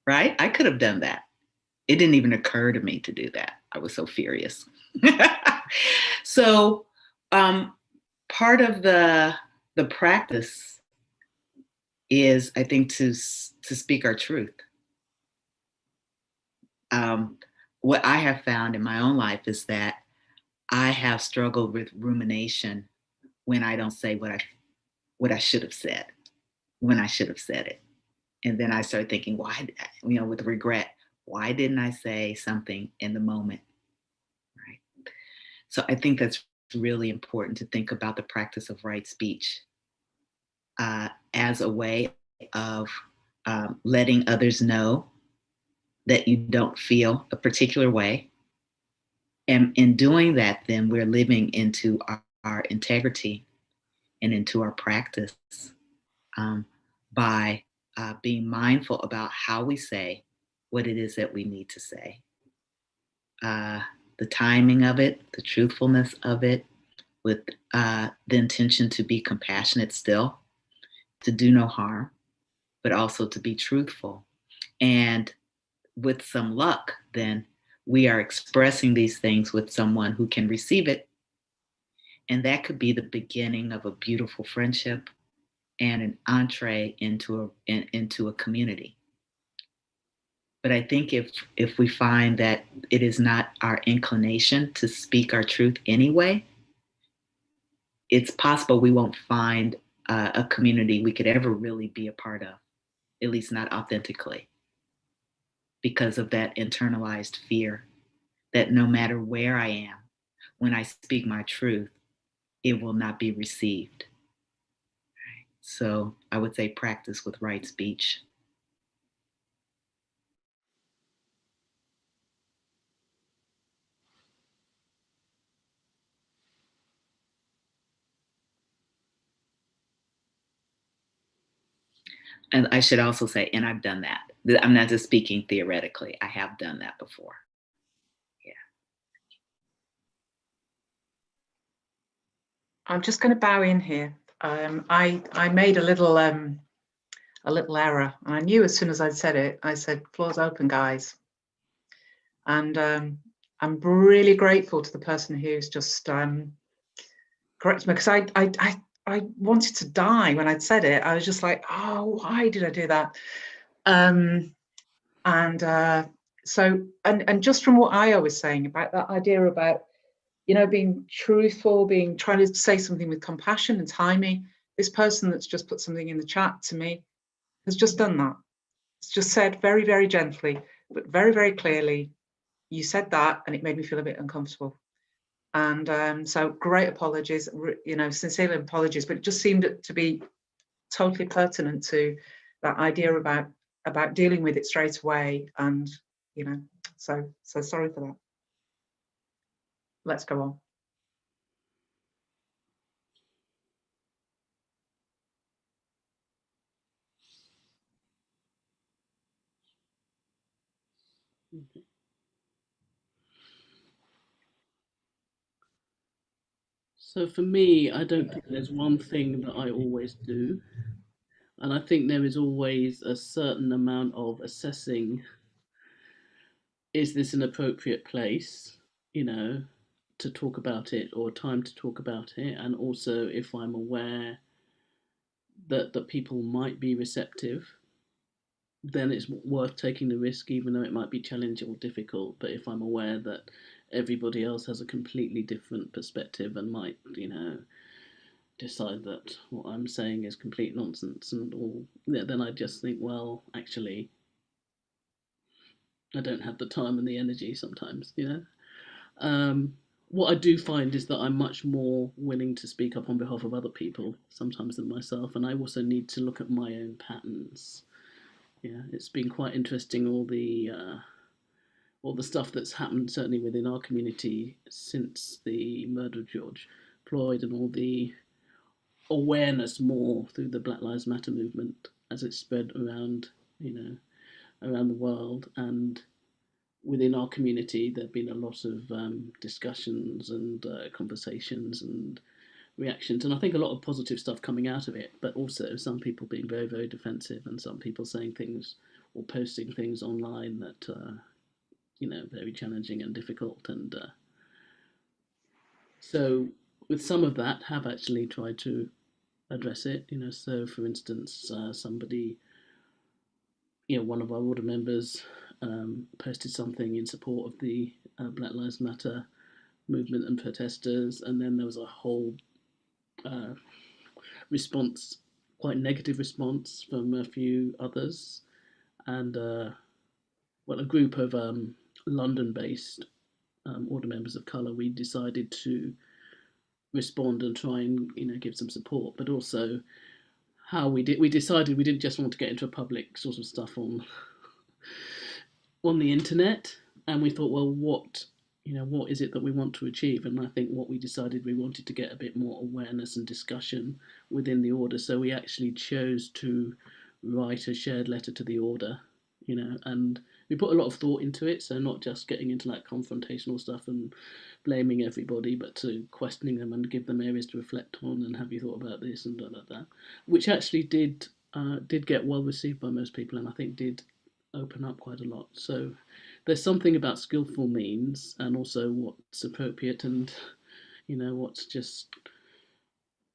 Right? I could have done that. It didn't even occur to me to do that. I was so furious. So part of the practice is, I think, to speak our truth. What I have found in my own life is that I have struggled with rumination when I don't say what I should have said, when I should have said it. And then I started thinking, why, with regret, why didn't I say something in the moment? Right. So I think that's really important to think about the practice of right speech as a way of letting others know that you don't feel a particular way. And in doing that, then we're living into our integrity and into our practice by being mindful about how we say what it is that we need to say. The timing of it, the truthfulness of it, with the intention to be compassionate still, to do no harm, but also to be truthful. And with some luck, then we are expressing these things with someone who can receive it. And that could be the beginning of a beautiful friendship and an entree into a community. But I think if we find that it is not our inclination to speak our truth anyway, it's possible we won't find a community we could ever really be a part of, at least not authentically, because of that internalized fear that no matter where I am, when I speak my truth, it will not be received. So I would say practice with right speech. And I should also say, and I've done that. I'm not just speaking theoretically. I have done that before. Yeah. I'm just going to bow in here. I made a little error, and I knew as soon as I'd said it. I said, "Floor's open, guys." And I'm really grateful to the person who's just corrected me, because I wanted to die when I'd said it. I was just like, oh, why did I do that? So just from what Ayo was saying about that idea about, being truthful, trying to say something with compassion and timing. This person that's just put something in the chat to me has just done that. It's just said very, very gently, but very, very clearly, you said that, and it made me feel a bit uncomfortable. And so great apologies, sincerely apologies, but it just seemed to be totally pertinent to that idea about dealing with it straight away. And, so sorry for that. Let's go on. So for me, I don't think there's one thing that I always do. And I think there is always a certain amount of assessing, is this an appropriate place, to talk about it, or time to talk about it? And also if I'm aware that people might be receptive, then it's worth taking the risk, even though it might be challenging or difficult. But if I'm aware that everybody else has a completely different perspective and might, decide that what I'm saying is complete nonsense and all, then I just think, well, actually, I don't have the time and the energy sometimes, What I do find is that I'm much more willing to speak up on behalf of other people sometimes than myself, and I also need to look at my own patterns. Yeah, it's been quite interesting, all the stuff that's happened certainly within our community since the murder of George Floyd, and all the awareness more through the Black Lives Matter movement as it spread around, around the world. And within our community, there have been a lot of discussions and conversations and reactions, and I think a lot of positive stuff coming out of it, but also some people being very, very defensive, and some people saying things or posting things online that very challenging and difficult. And so with some of that, have actually tried to address it. So for instance, somebody, one of our order members posted something in support of the Black Lives Matter movement and protesters, and then there was a whole response quite negative response from a few others, and well, a group of London-based order members of colour, we decided to respond and try and give some support, but also how we decided we didn't just want to get into a public sort of stuff on the internet, and we thought, well, what is it that we want to achieve? And I think what we decided, we wanted to get a bit more awareness and discussion within the order, so we actually chose to write a shared letter to the order, and we put a lot of thought into it, so not just getting into that confrontational stuff and blaming everybody, but to questioning them and give them areas to reflect on, and have you thought about this and that, which actually did get well received by most people, and I think did open up quite a lot. So there's something about skillful means, and also what's appropriate, and what's just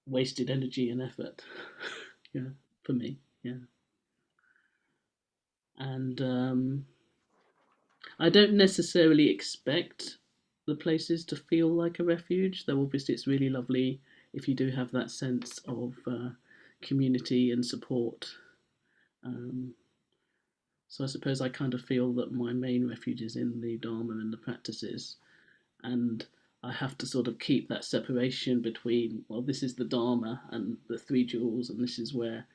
wasted energy and effort. Yeah, for me, yeah. And I don't necessarily expect the places to feel like a refuge, though obviously it's really lovely if you do have that sense of community and support. So I suppose I kind of feel that my main refuge is in the Dharma and the practices, and I have to sort of keep that separation between, well, this is the Dharma and the three jewels, and this is where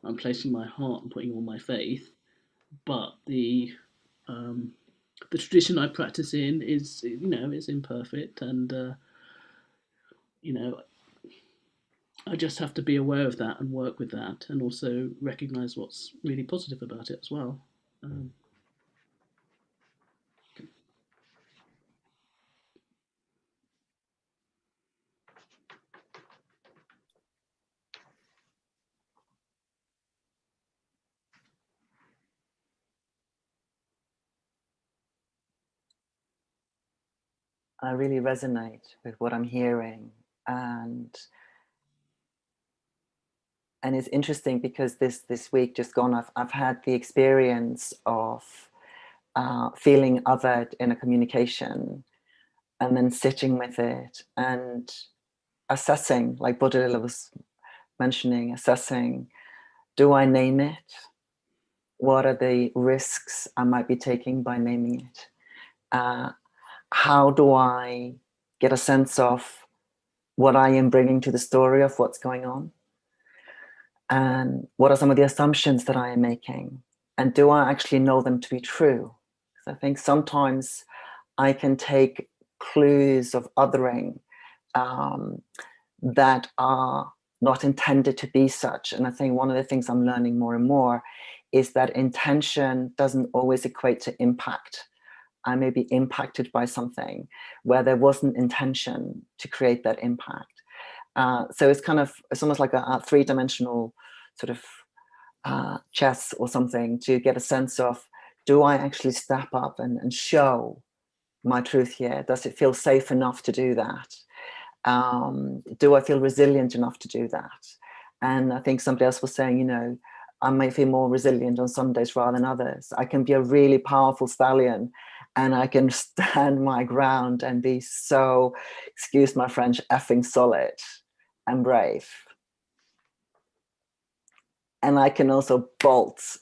I'm placing my heart and putting all my faith, but the tradition I practice in is, is imperfect, and I just have to be aware of that and work with that, and also recognise what's really positive about it as well. I really resonate with what I'm hearing, and it's interesting because this week just gone, I've had the experience of feeling othered in a communication, and then sitting with it and assessing, like Buddha was mentioning, assessing, do I name it? What are the risks I might be taking by naming it? How do I get a sense of what I am bringing to the story of what's going on? And what are some of the assumptions that I am making? And do I actually know them to be true? Because I think sometimes I can take clues of othering that are not intended to be such. And I think one of the things I'm learning more and more is that intention doesn't always equate to impact. I may be impacted by something where there wasn't intention to create that impact. So it's almost like a three-dimensional sort of chess or something, to get a sense of, do I actually step up and show my truth here? Does it feel safe enough to do that? Do I feel resilient enough to do that? And I think somebody else was saying, I may feel more resilient on some days rather than others. I can be a really powerful stallion, and I can stand my ground and be so, excuse my French, effing solid and brave. And I can also bolt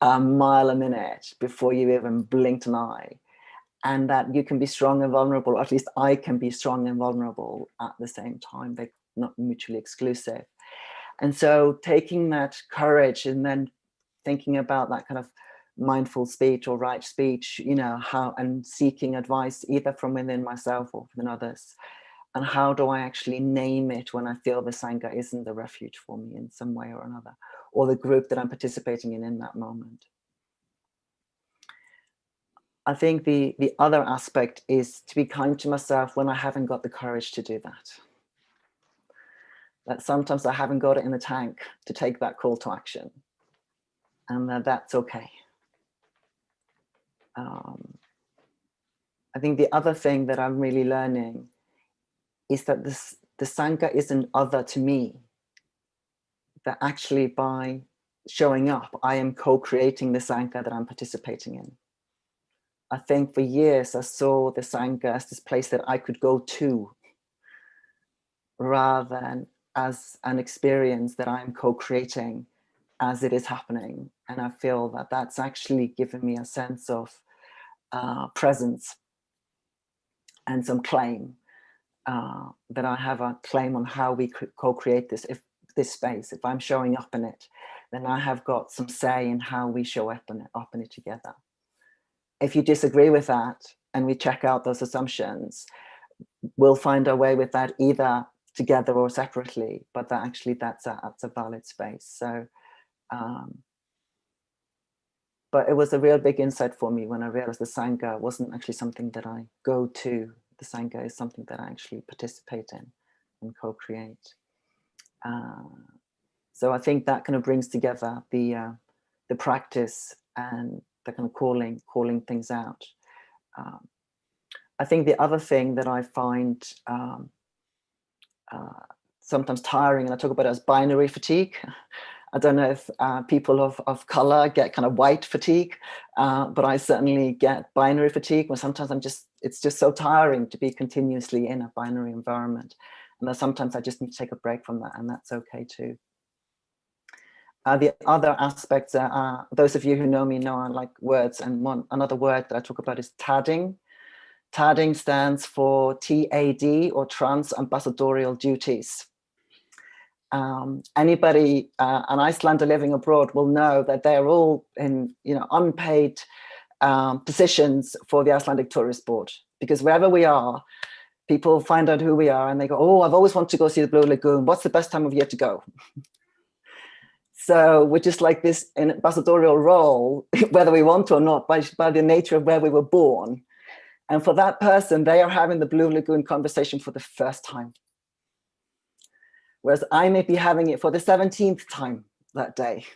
a mile a minute before you even blinked an eye. And that you can be strong and vulnerable, or at least I can be strong and vulnerable at the same time. They're not mutually exclusive. And so taking that courage and then thinking about that kind of mindful speech or right speech, how, and seeking advice either from within myself or within others. And how do I actually name it when I feel the Sangha isn't the refuge for me in some way or another, or the group that I'm participating in that moment? I think the other aspect is to be kind to myself when I haven't got the courage to do that. That sometimes I haven't got it in the tank to take that call to action, and that's okay. I think the other thing that I'm really learning is that the Sangha isn't other to me. That actually by showing up, I am co-creating the Sangha that I'm participating in. I think for years I saw the Sangha as this place that I could go to, rather than as an experience that I'm co-creating as it is happening. And I feel that that's actually given me a sense of presence and some claim, that I have a claim on how we co-create this space. If I'm showing up in it, then I have got some say in how we show up in it together. If you disagree with that and we check out those assumptions, we'll find our way with that either together or separately, but that actually that's a valid space. So but it was a real big insight for me when I realized the Sangha wasn't actually something that I go to. The Sangha is something that I actually participate in and co-create. So I think that kind of brings together the practice and the kind of calling things out. I think the other thing that I find sometimes tiring, and I talk about it as binary fatigue. I don't know if people of color get kind of white fatigue, but I certainly get binary fatigue, where sometimes it's just so tiring to be continuously in a binary environment. And then sometimes I just need to take a break from that, and that's okay too. The other aspects are, those of you who know me know I like words, and another word that I talk about is tadding. Tadding stands for TAD, or trans ambassadorial duties. Anybody, an Icelander living abroad, will know that they're all in, unpaid positions for the Icelandic Tourist Board, because wherever we are, people find out who we are and they go, "Oh, I've always wanted to go see the Blue Lagoon. What's the best time of year to go?" So we're just like this ambassadorial role, whether we want to or not, by the nature of where we were born. And for that person, they are having the Blue Lagoon conversation for the first time. Whereas I may be having it for the 17th time that day.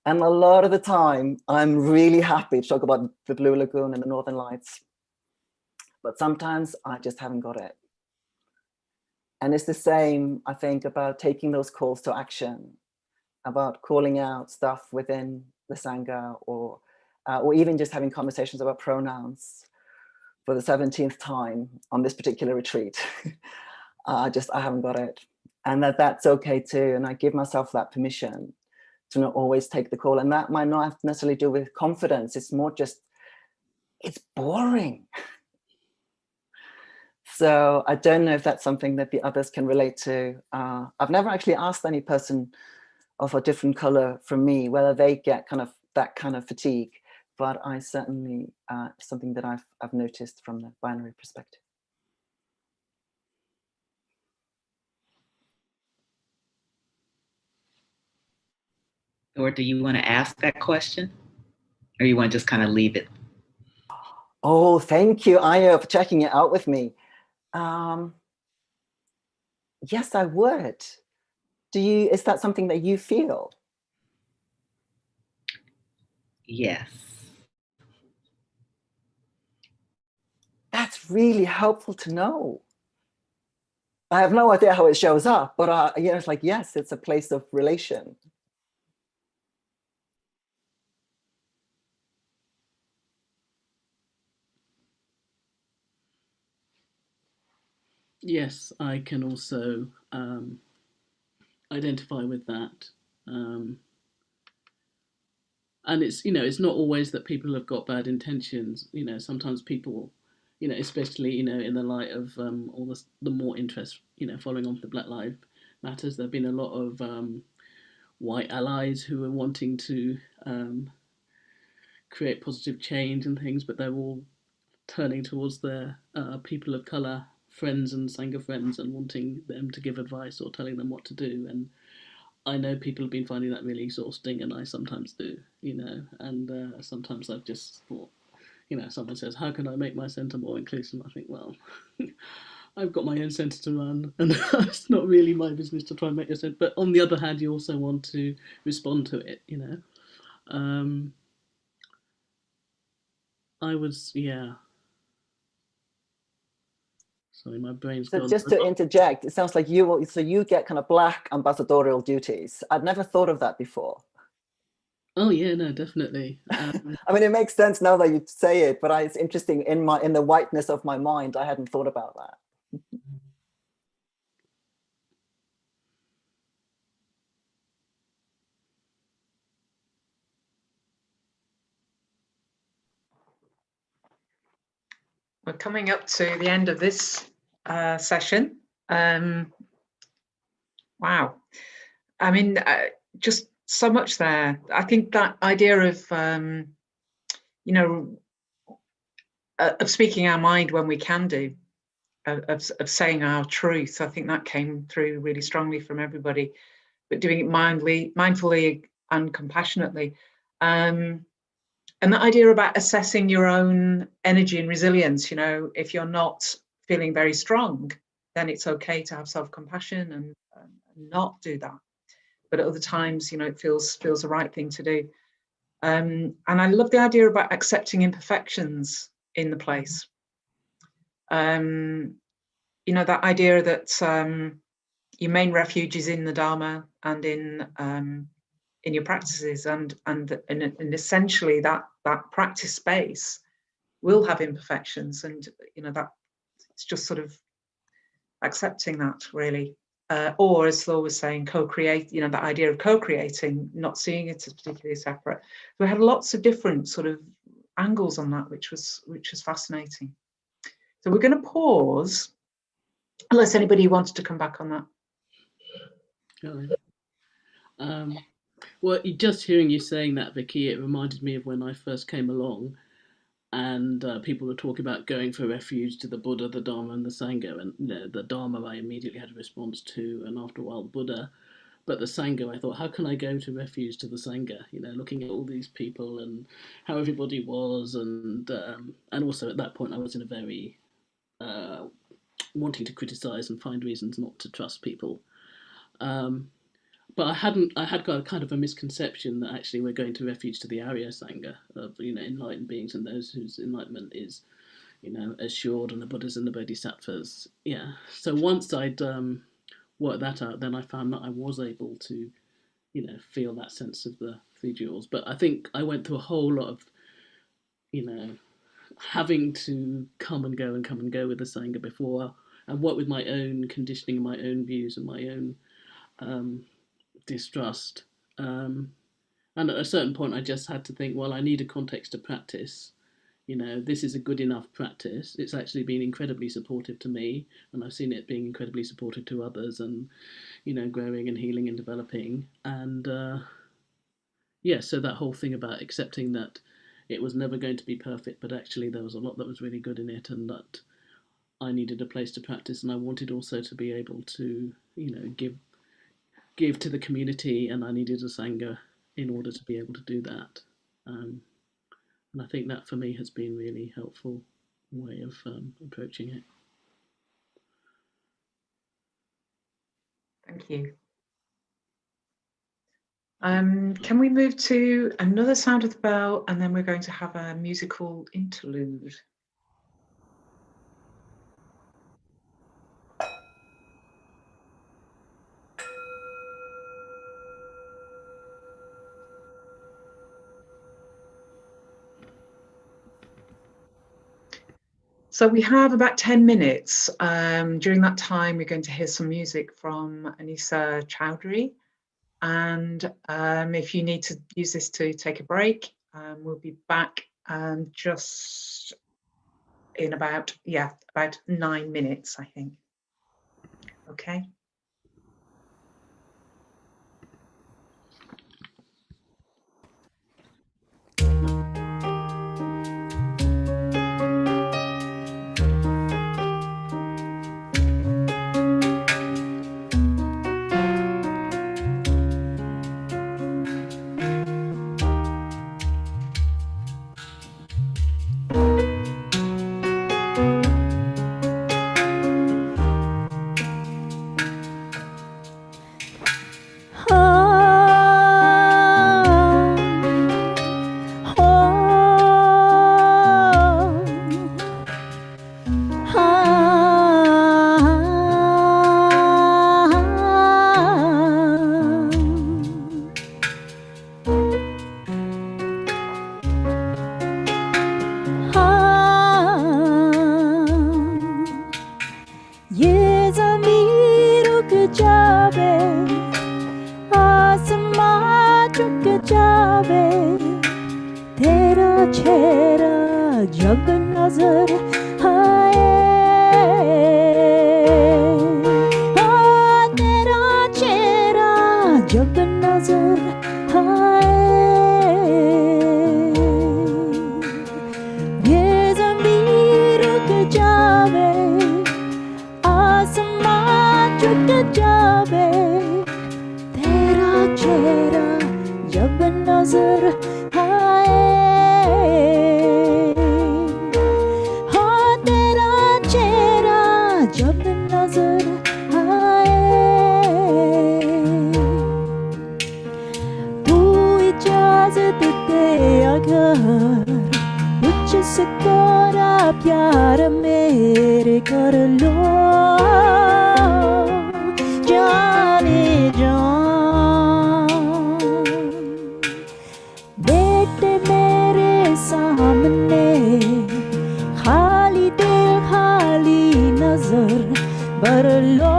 And a lot of the time, I'm really happy to talk about the Blue Lagoon and the Northern Lights. But sometimes I just haven't got it. And it's the same, I think, about taking those calls to action, about calling out stuff within the Sangha, or even just having conversations about pronouns for the 17th time on this particular retreat. I haven't got it. And that's okay too. And I give myself that permission to not always take the call. And that might not have to necessarily do with confidence. It's more just, it's boring. So I don't know if that's something that the others can relate to. I've never actually asked any person of a different color from me whether they get that kind of fatigue, but I certainly, something that I've noticed from the binary perspective. Or do you want to ask that question, or you want to just kind of leave it? Oh, thank you, Ayo, for checking it out with me. Yes, I would. Is that something that you feel? Yes. That's really helpful to know. I have no idea how it shows up, but it's like, yes, it's a place of relation. Yes, I can also identify with that. And it's not always that people have got bad intentions. Sometimes people, especially, in the light of all the more interest, following on from the Black Lives Matters, there have been a lot of white allies who are wanting to create positive change and things, but they're all turning towards their people of colour friends and Sangha friends and wanting them to give advice or telling them what to do. And I know people have been finding that really exhausting, and I sometimes do, and sometimes I've just thought, someone says, how can I make my centre more inclusive? I think, well, I've got my own centre to run, and it's not really my business to try and make a centre. But on the other hand, you also want to respond to it, I was, yeah. Sorry, my brain's gone. Just to interject, it sounds like you get kind of Black ambassadorial duties. I'd never thought of that before. Oh yeah, no, definitely. I mean, it makes sense now that you say it, but it's interesting in the whiteness of my mind. I hadn't thought about that. We're coming up to the end of this session. Wow. I mean, just so much there. I think that idea of, you know, of speaking our mind when we can do, of saying our truth, I think that came through really strongly from everybody, but doing it mindfully and compassionately. And that idea about assessing your own energy and resilience, you know, if you're not feeling very strong, then it's okay to have self-compassion and not do that. But at other times, you know, it feels the right thing to do. And I love the idea about accepting imperfections in the place. You know, that idea that your main refuge is in the Dharma and in your practices, and essentially that practice space will have imperfections, and you know, that it's just sort of accepting that, really. Or as Thor was saying, co-create, you know, that idea of co-creating, not seeing it as particularly separate. We had lots of different sort of angles on that, which was fascinating. So we're going to pause, unless anybody wanted to come back on that. Well, just hearing you saying that, Vicky, it reminded me of when I first came along, and people were talking about going for refuge to the Buddha, the Dharma, and the Sangha. And the Dharma I immediately had a response to, and after a while the Buddha. But the Sangha, I thought, how can I go to refuge to the Sangha? You know, looking at all these people and how everybody was, and also at that point I was in a very wanting to criticise and find reasons not to trust people. But I had got kind of a misconception that actually we're going to refuge to the Arya Sangha of, you know, enlightened beings and those whose enlightenment is, you know, assured, and the Buddhas and the Bodhisattvas. Yeah. So once I'd worked that out, then I found that I was able to, you know, feel that sense of the three jewels. But I think I went through a whole lot of, you know, having to come and go with the Sangha before, and what with my own conditioning and my own views and my own distrust, and at a certain point I just had to think, well, I need a context to practice. You know, this is a good enough practice. It's actually been incredibly supportive to me, and I've seen it being incredibly supportive to others, and, you know, growing and healing and developing. And yeah, so that whole thing about accepting that it was never going to be perfect, but actually there was a lot that was really good in it, and that I needed a place to practice, and I wanted also to be able to, you know, give to the community, and I needed a Sangha in order to be able to do that. And I think that for me has been really helpful way of approaching it. Thank you. Can we move to another sound of the bell, and then we're going to have a musical interlude. So we have about 10 minutes. During that time, we're going to hear some music from Anisa Chowdhury. And if you need to use this to take a break, we'll be back just in about 9 minutes, I think. Okay. तेरा चेहरा जब नजर आजते अगर मुझसे थोड़ा प्यार मेरे कर लो जाने जान बेटे मेरे सामने खाली दिल खाली नजर भर लो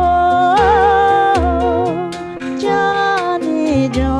जाने जान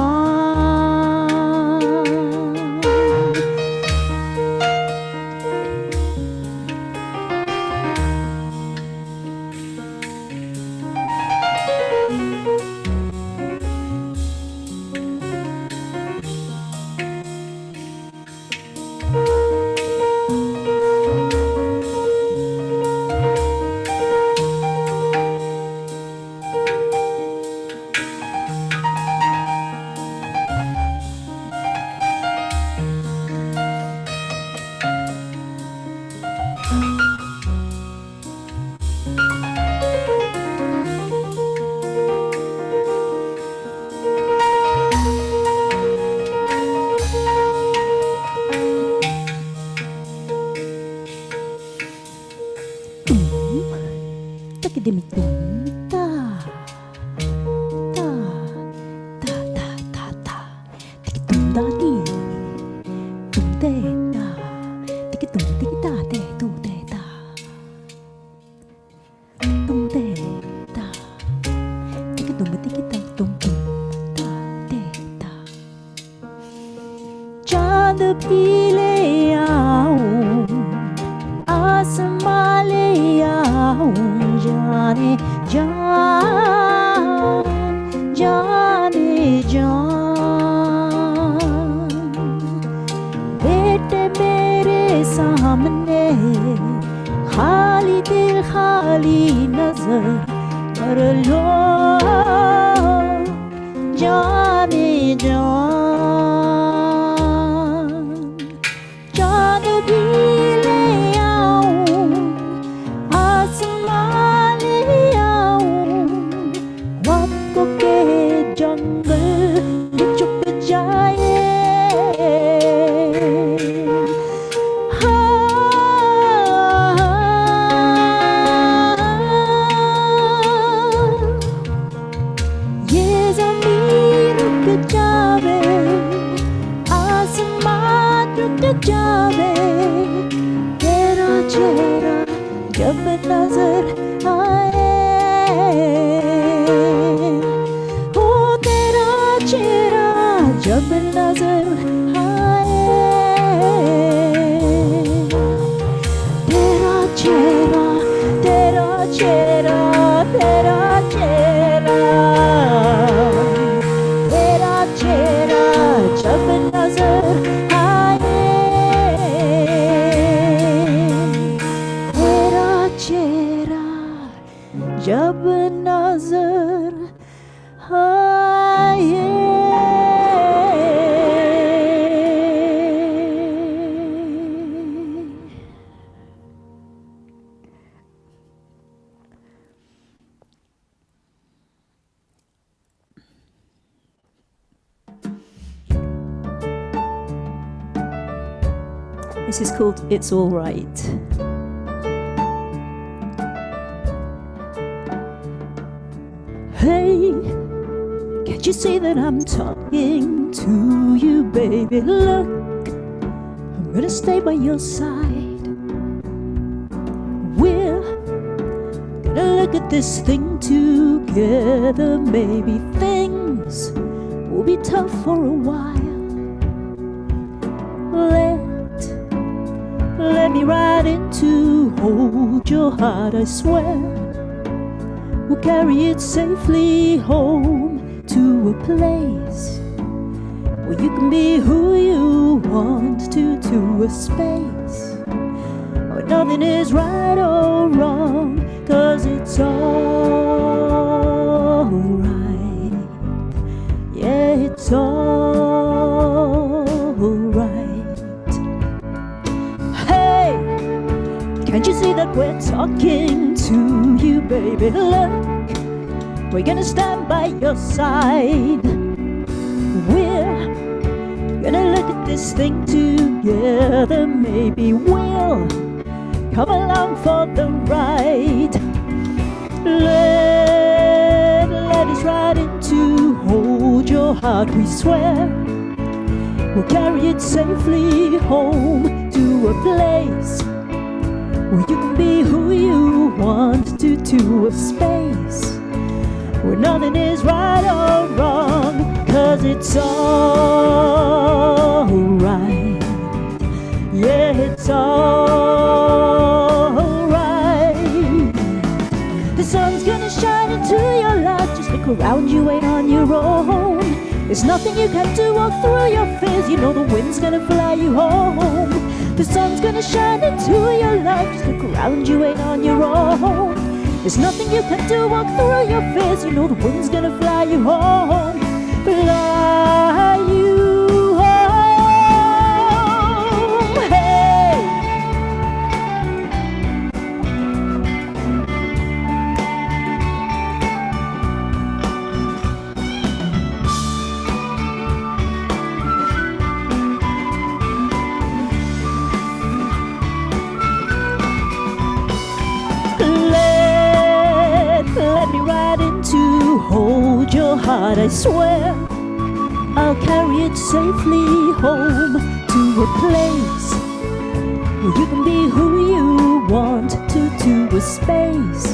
This is called It's All Right. Hey, can't you see that I'm talking to you, baby? Look, I'm gonna stay by your side. We're gonna look at this thing together. Maybe things will be tough for a while. Let me right in to hold your heart, I swear. We'll carry it safely home to a place where you can be who you want to a space where nothing is right or wrong, 'cause it's all right. Yeah, it's all right. Can't you see that we're talking to you, baby? Look, we're gonna stand by your side. We're Gonna look at this thing together. Maybe we'll come along for the ride. Let us ride in to hold your heart, we swear. We'll carry it safely home to a place where you can be who you want to a space where nothing is right or wrong, 'cause it's all right. Yeah, it's all right. The sun's gonna shine into your life. Just look around, you ain't on your own. There's nothing you can do, walk through your fears. You know the wind's gonna fly you home. The sun's gonna shine into your life. Just look around, you ain't on your own. There's nothing you can do, walk through your fears. You know the wind's gonna fly you home. Fly you home. Hey! Let me ride in to hold your heart, I swear. I'll carry it safely home to a place where you can be who you want to a space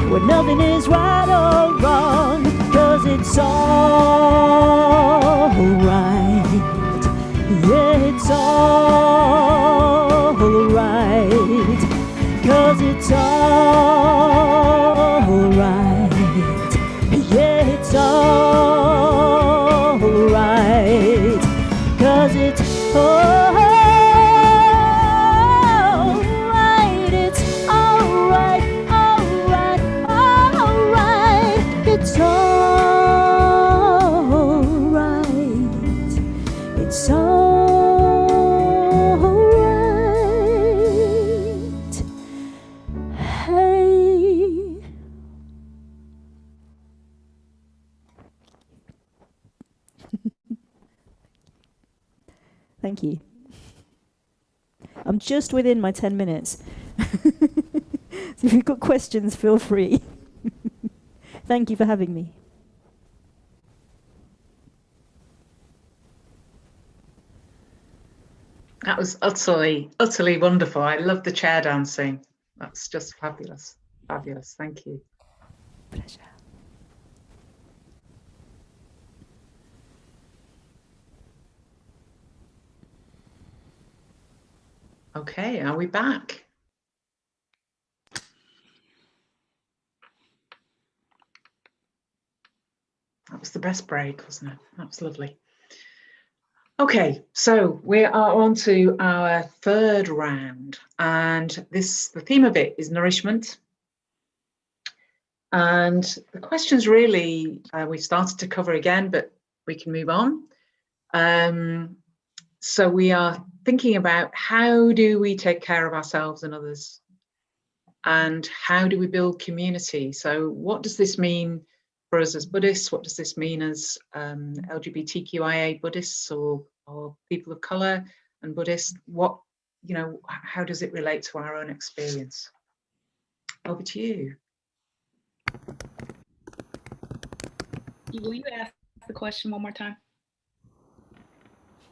where nothing is right or wrong, 'cause it's all right. Yeah, it's all right. 'Cause it's all right. Yeah, it's all right. 'Cause it's all right. It's all right, all right, all right. It's all right. It's all right. Hey. Thank you. I'm just within my 10 minutes. So if you've got questions, feel free. Thank you for having me. That was utterly wonderful. I love the chair dancing. That's just fabulous. Fabulous. Thank you. Pleasure. Okay, are we back? That was the best break, wasn't it? That was lovely. Okay, so we are on to our third round, and the theme of it is nourishment. And the questions really we've started to cover again, but we can move on. So we are thinking about how do we take care of ourselves and others, and how do we build community? So what does this mean for us as Buddhists? What does this mean as LGBTQIA Buddhists or people of colour and Buddhists? What, you know, how does it relate to our own experience? Over to you. Will you ask the question one more time?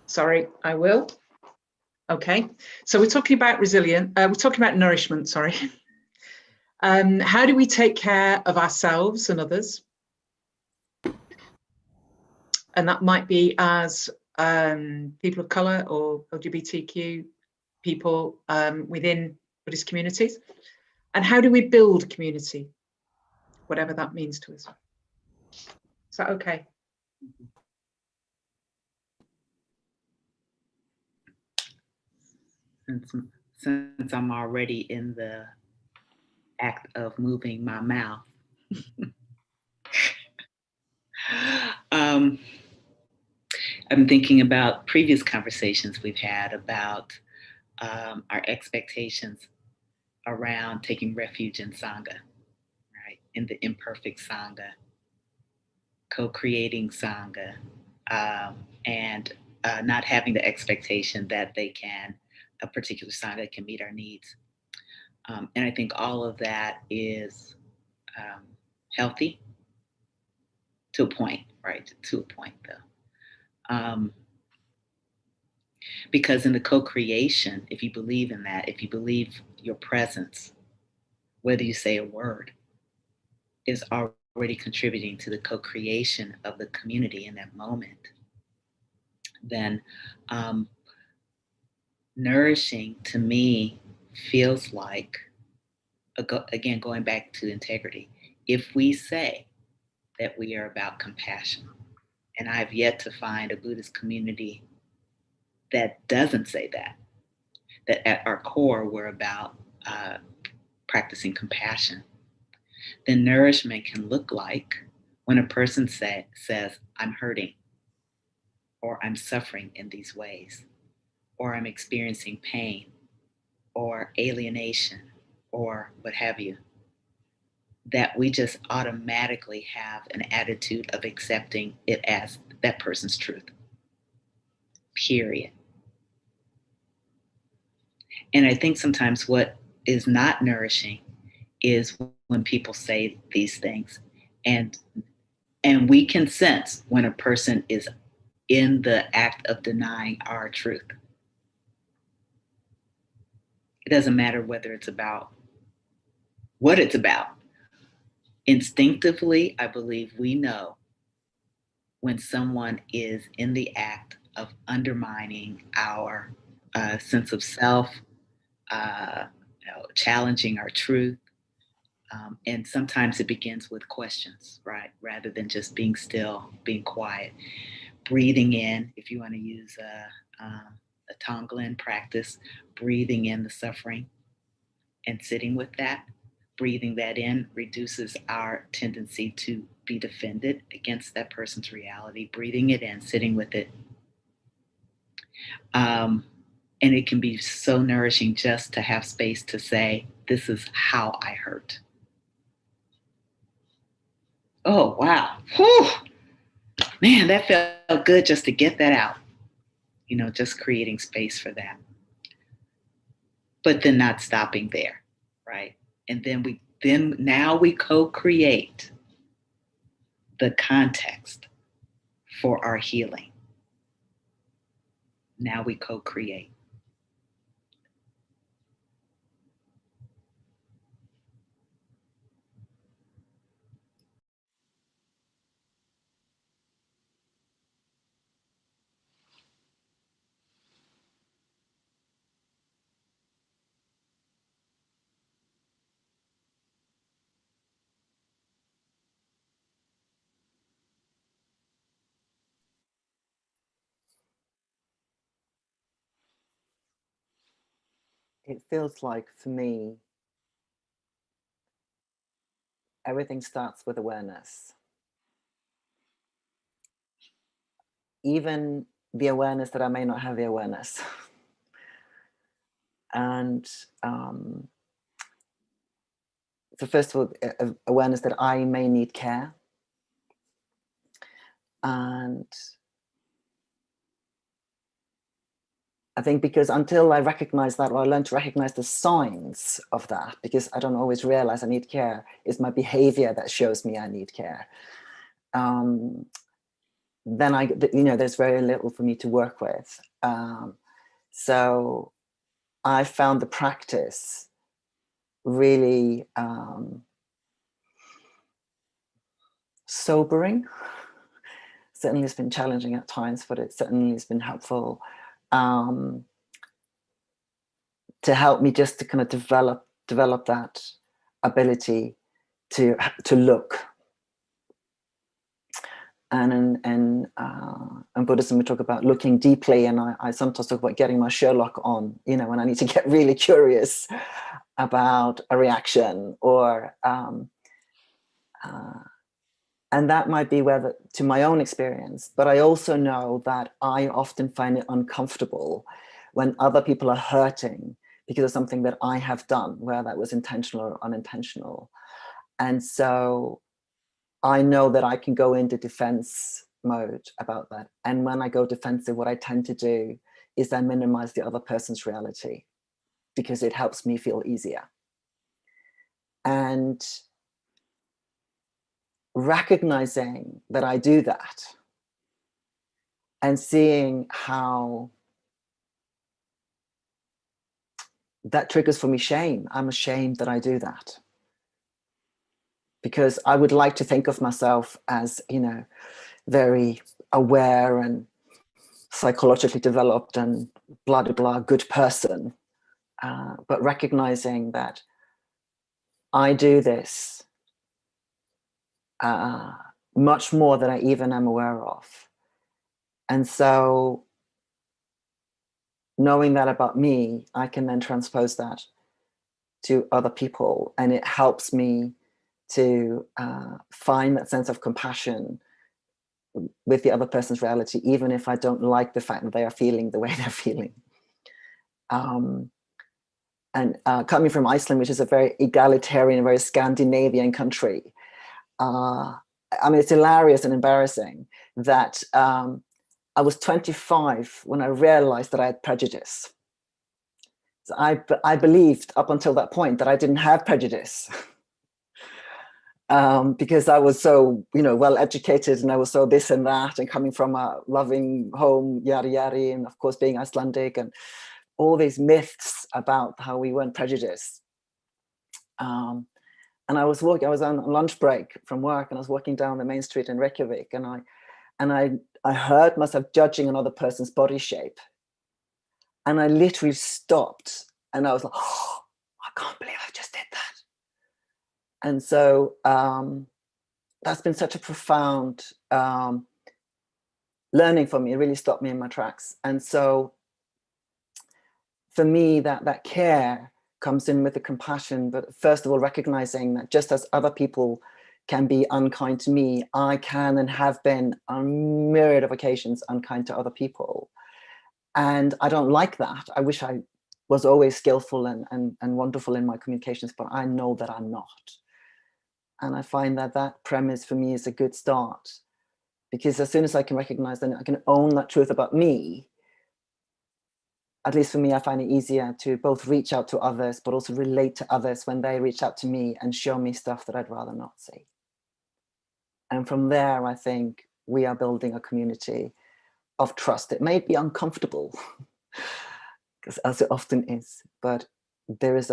Sorry, I will. Okay, so we're talking about we're talking about nourishment, sorry. How do we take care of ourselves and others? And that might be as people of colour or LGBTQ people within Buddhist communities. And how do we build community, whatever that means to us? Is that okay? Since I'm already in the act of moving my mouth. I'm thinking about previous conversations we've had about our expectations around taking refuge in Sangha, right? In the imperfect Sangha, co-creating Sangha, and not having the expectation that they can, a particular sign that can meet our needs. And I think all of that is healthy to a point, right? To a point, though. Because in the co-creation, if you believe in that, if you believe your presence, whether you say a word, is already contributing to the co-creation of the community in that moment, then nourishing to me feels like, again, going back to integrity. If we say that we are about compassion, and I've yet to find a Buddhist community that doesn't say that at our core we're about practicing compassion, then nourishment can look like when a person says, I'm hurting, or I'm suffering in these ways, or I'm experiencing pain, or alienation, or what have you, that we just automatically have an attitude of accepting it as that person's truth, period. And I think sometimes what is not nourishing is when people say these things, and we can sense when a person is in the act of denying our truth. It doesn't matter whether it's about what it's about. Instinctively, I believe we know when someone is in the act of undermining our sense of self, challenging our truth. And sometimes it begins with questions, right? Rather than just being still, being quiet, breathing in, if you want to use a Tonglen practice, breathing in the suffering and sitting with that. Breathing that in reduces our tendency to be defended against that person's reality. Breathing it in, sitting with it. And it can be so nourishing just to have space to say, this is how I hurt. Oh, wow. Whew. Man, that felt good just to get that out. Just creating space for that. But then not stopping there, right? And then now we co-create the context for our healing. Now we co-create. It feels like, for me, everything starts with awareness. Even the awareness that I may not have the awareness. And so first of all, awareness that I may need care. And I think because until I recognize that, or I learn to recognize the signs of that, because I don't always realize I need care, it's my behavior that shows me I need care. Then there's very little for me to work with. So I found the practice really sobering. Certainly it's been challenging at times, but it certainly has been helpful to help me just to kind of develop that ability to look. And in Buddhism, we talk about looking deeply, and I sometimes talk about getting my Sherlock on, when I need to get really curious about a reaction, or and that might be to my own experience, but I also know that I often find it uncomfortable when other people are hurting because of something that I have done, whether that was intentional or unintentional. And so I know that I can go into defense mode about that. And when I go defensive, what I tend to do is I minimize the other person's reality because it helps me feel easier. And recognizing that I do that and seeing how that triggers for me shame. I'm ashamed that I do that because I would like to think of myself as, you know, very aware and psychologically developed and blah, blah, blah, good person. But recognizing that I do this much more than I even am aware of. And so knowing that about me, I can then transpose that to other people. And it helps me to find that sense of compassion with the other person's reality, even if I don't like the fact that they are feeling the way they're feeling. And coming from Iceland, which is a very egalitarian, very Scandinavian country, I mean, it's hilarious and embarrassing that I was 25 when I realized that I had prejudice. So I believed up until that point that I didn't have prejudice because I was so, you know, well educated and I was so this and that and coming from a loving home, yada yada, and of course being Icelandic and all these myths about how we weren't prejudiced. And I was on lunch break from work and I was walking down the main street in Reykjavik and I heard myself judging another person's body shape. And I literally stopped and I was like, oh, I can't believe I just did that. And so that's been such a profound learning for me. It really stopped me in my tracks. And so for me, that care comes in with the compassion, but first of all, recognizing that just as other people can be unkind to me, I can and have been on a myriad of occasions unkind to other people. And I don't like that. I wish I was always skillful and wonderful in my communications, but I know that I'm not. And I find that that premise for me is a good start, because as soon as I can recognize that I can own that truth about me, at least for me, I find it easier to both reach out to others, but also relate to others when they reach out to me and show me stuff that I'd rather not see. And from there, I think we are building a community of trust. It may be uncomfortable, because as it often is, but there's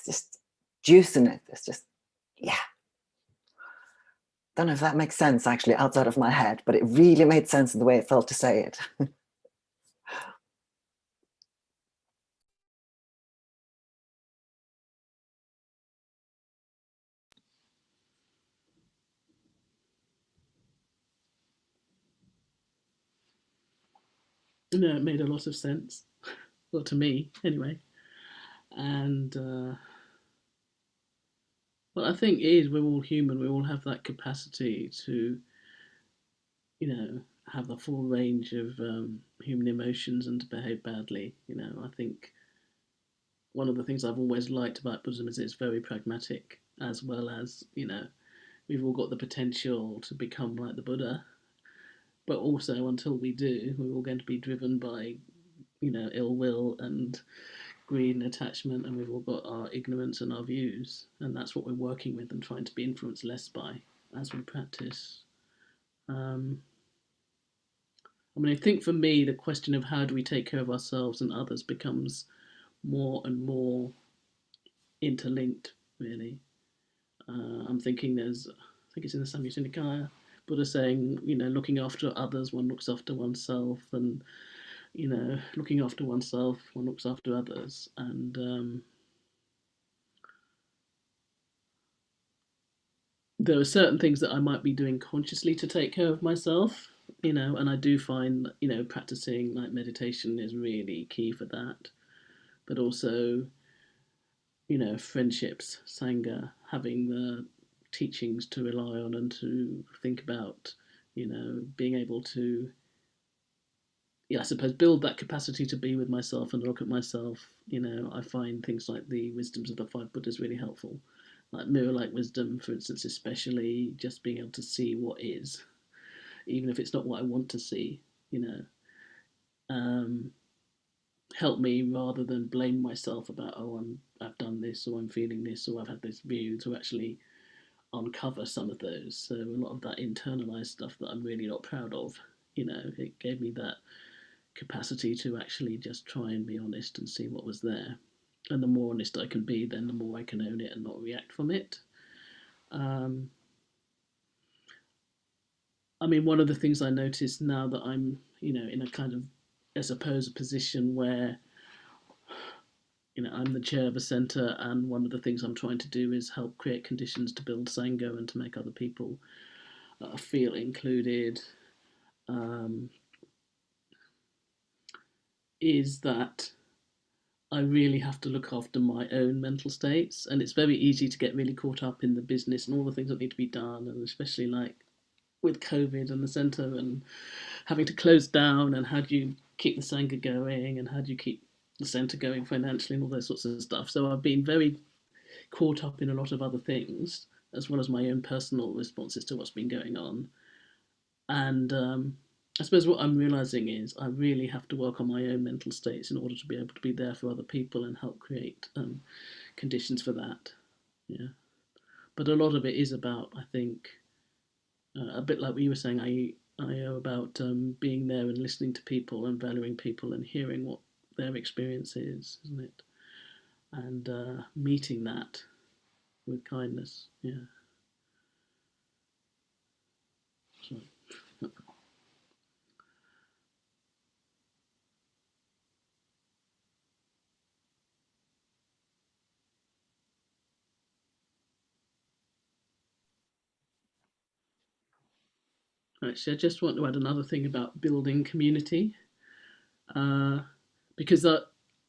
just juice in it. There's just, yeah. Don't know if that makes sense actually outside of my head, but it really made sense in the way it felt to say it. No, it made a lot of sense. Well, to me, anyway. And, well, I think it is, we're all human. We all have that capacity to, you know, have the full range of human emotions and to behave badly. You know, I think one of the things I've always liked about Buddhism is it's very pragmatic, as well as, you know, we've all got the potential to become like the Buddha. But also, until we do, we're all going to be driven by, you know, ill will and greed and attachment, and we've all got our ignorance and our views, and that's what we're working with and trying to be influenced less by as we practice. I mean, I think for me, the question of how do we take care of ourselves and others becomes more and more interlinked, really. I'm thinking I think it's in the Samyutta Nikaya, Buddha saying, you know, looking after others, one looks after oneself, and, you know, looking after oneself, one looks after others. And there are certain things that I might be doing consciously to take care of myself, you know, and I do find, you know, practicing like meditation is really key for that. But also, you know, friendships, Sangha, having the teachings to rely on and to think about, you know, being able to, yeah, I suppose build that capacity to be with myself and look at myself. You know, I find things like the wisdoms of the five Buddhas really helpful. like mirror-like wisdom, for instance, especially just being able to see what is, even if it's not what I want to see, you know, help me rather than blame myself about, oh, I've done this, or I'm feeling this, or I've had this view, to actually uncover some of those. So a lot of that internalized stuff that I'm really not proud of, you know, it gave me that capacity to actually just try and be honest and see what was there. And the more honest I can be, then the more I can own it and not react from it. I mean, one of the things I notice now that I'm, you know, in a kind of, I suppose, a position where, you know, I'm the chair of a centre, and one of the things I'm trying to do is help create conditions to build Sangha and to make other people feel included, is that I really have to look after my own mental states. And it's very easy to get really caught up in the business and all the things that need to be done, and especially like with COVID and the centre and having to close down, and how do you keep the Sangha going, and how do you keep the centre going financially, and all those sorts of stuff. So I've been very caught up in a lot of other things, as well as my own personal responses to what's been going on. And I suppose what I'm realising is I really have to work on my own mental states in order to be able to be there for other people and help create conditions for that. Yeah. But a lot of it is about, I think, a bit like what you were saying, Ayo, about being there and listening to people and valuing people and hearing what their experience is, isn't it? And meeting that with kindness. Yeah. So. Actually, I just want to add another thing about building community, because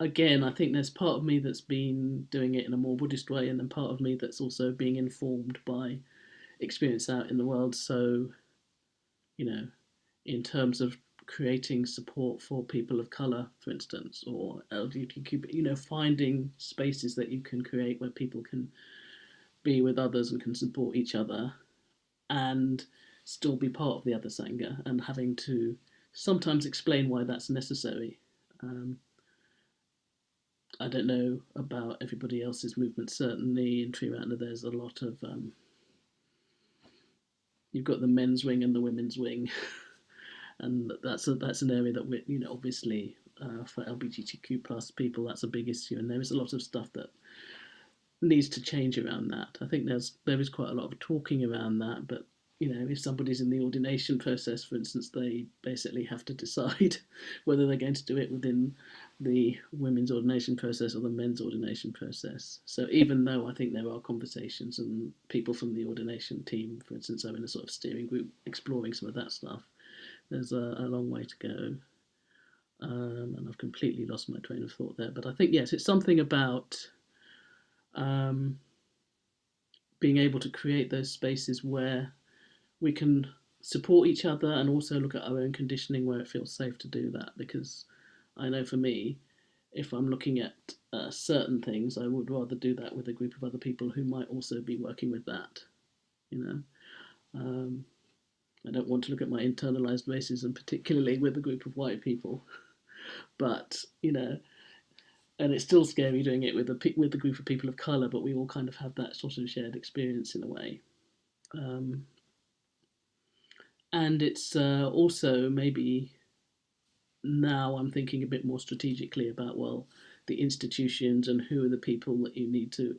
again, I think there's part of me that's been doing it in a more Buddhist way, and then part of me that's also being informed by experience out in the world. So, you know, in terms of creating support for people of colour, for instance, or LGBTQ, you know, finding spaces that you can create where people can be with others and can support each other, and still be part of the other Sangha, and having to sometimes explain why that's necessary. I don't know about everybody else's movement. Certainly in Triratna there's a lot of, you've got the men's wing and the women's wing, and that's an area that we, you know, obviously for LGBTQ plus people, that's a big issue, and there is a lot of stuff that needs to change around that. I think there is quite a lot of talking around that, but you know, if somebody's in the ordination process, for instance, they basically have to decide whether they're going to do it within the women's ordination process or the men's ordination process. So even though I think there are conversations, and people from the ordination team, for instance, are in a sort of steering group exploring some of that stuff, there's a long way to go. And I've completely lost my train of thought there. But I think, yes, it's something about being able to create those spaces where we can support each other and also look at our own conditioning where it feels safe to do that. Because I know for me, if I'm looking at certain things, I would rather do that with a group of other people who might also be working with that, you know. I don't want to look at my internalized racism, particularly with a group of white people, but, you know, and it's still scary doing it with a group of people of colour, but we all kind of have that sort of shared experience in a way. And it's also maybe now I'm thinking a bit more strategically about, well, the institutions and who are the people that you need to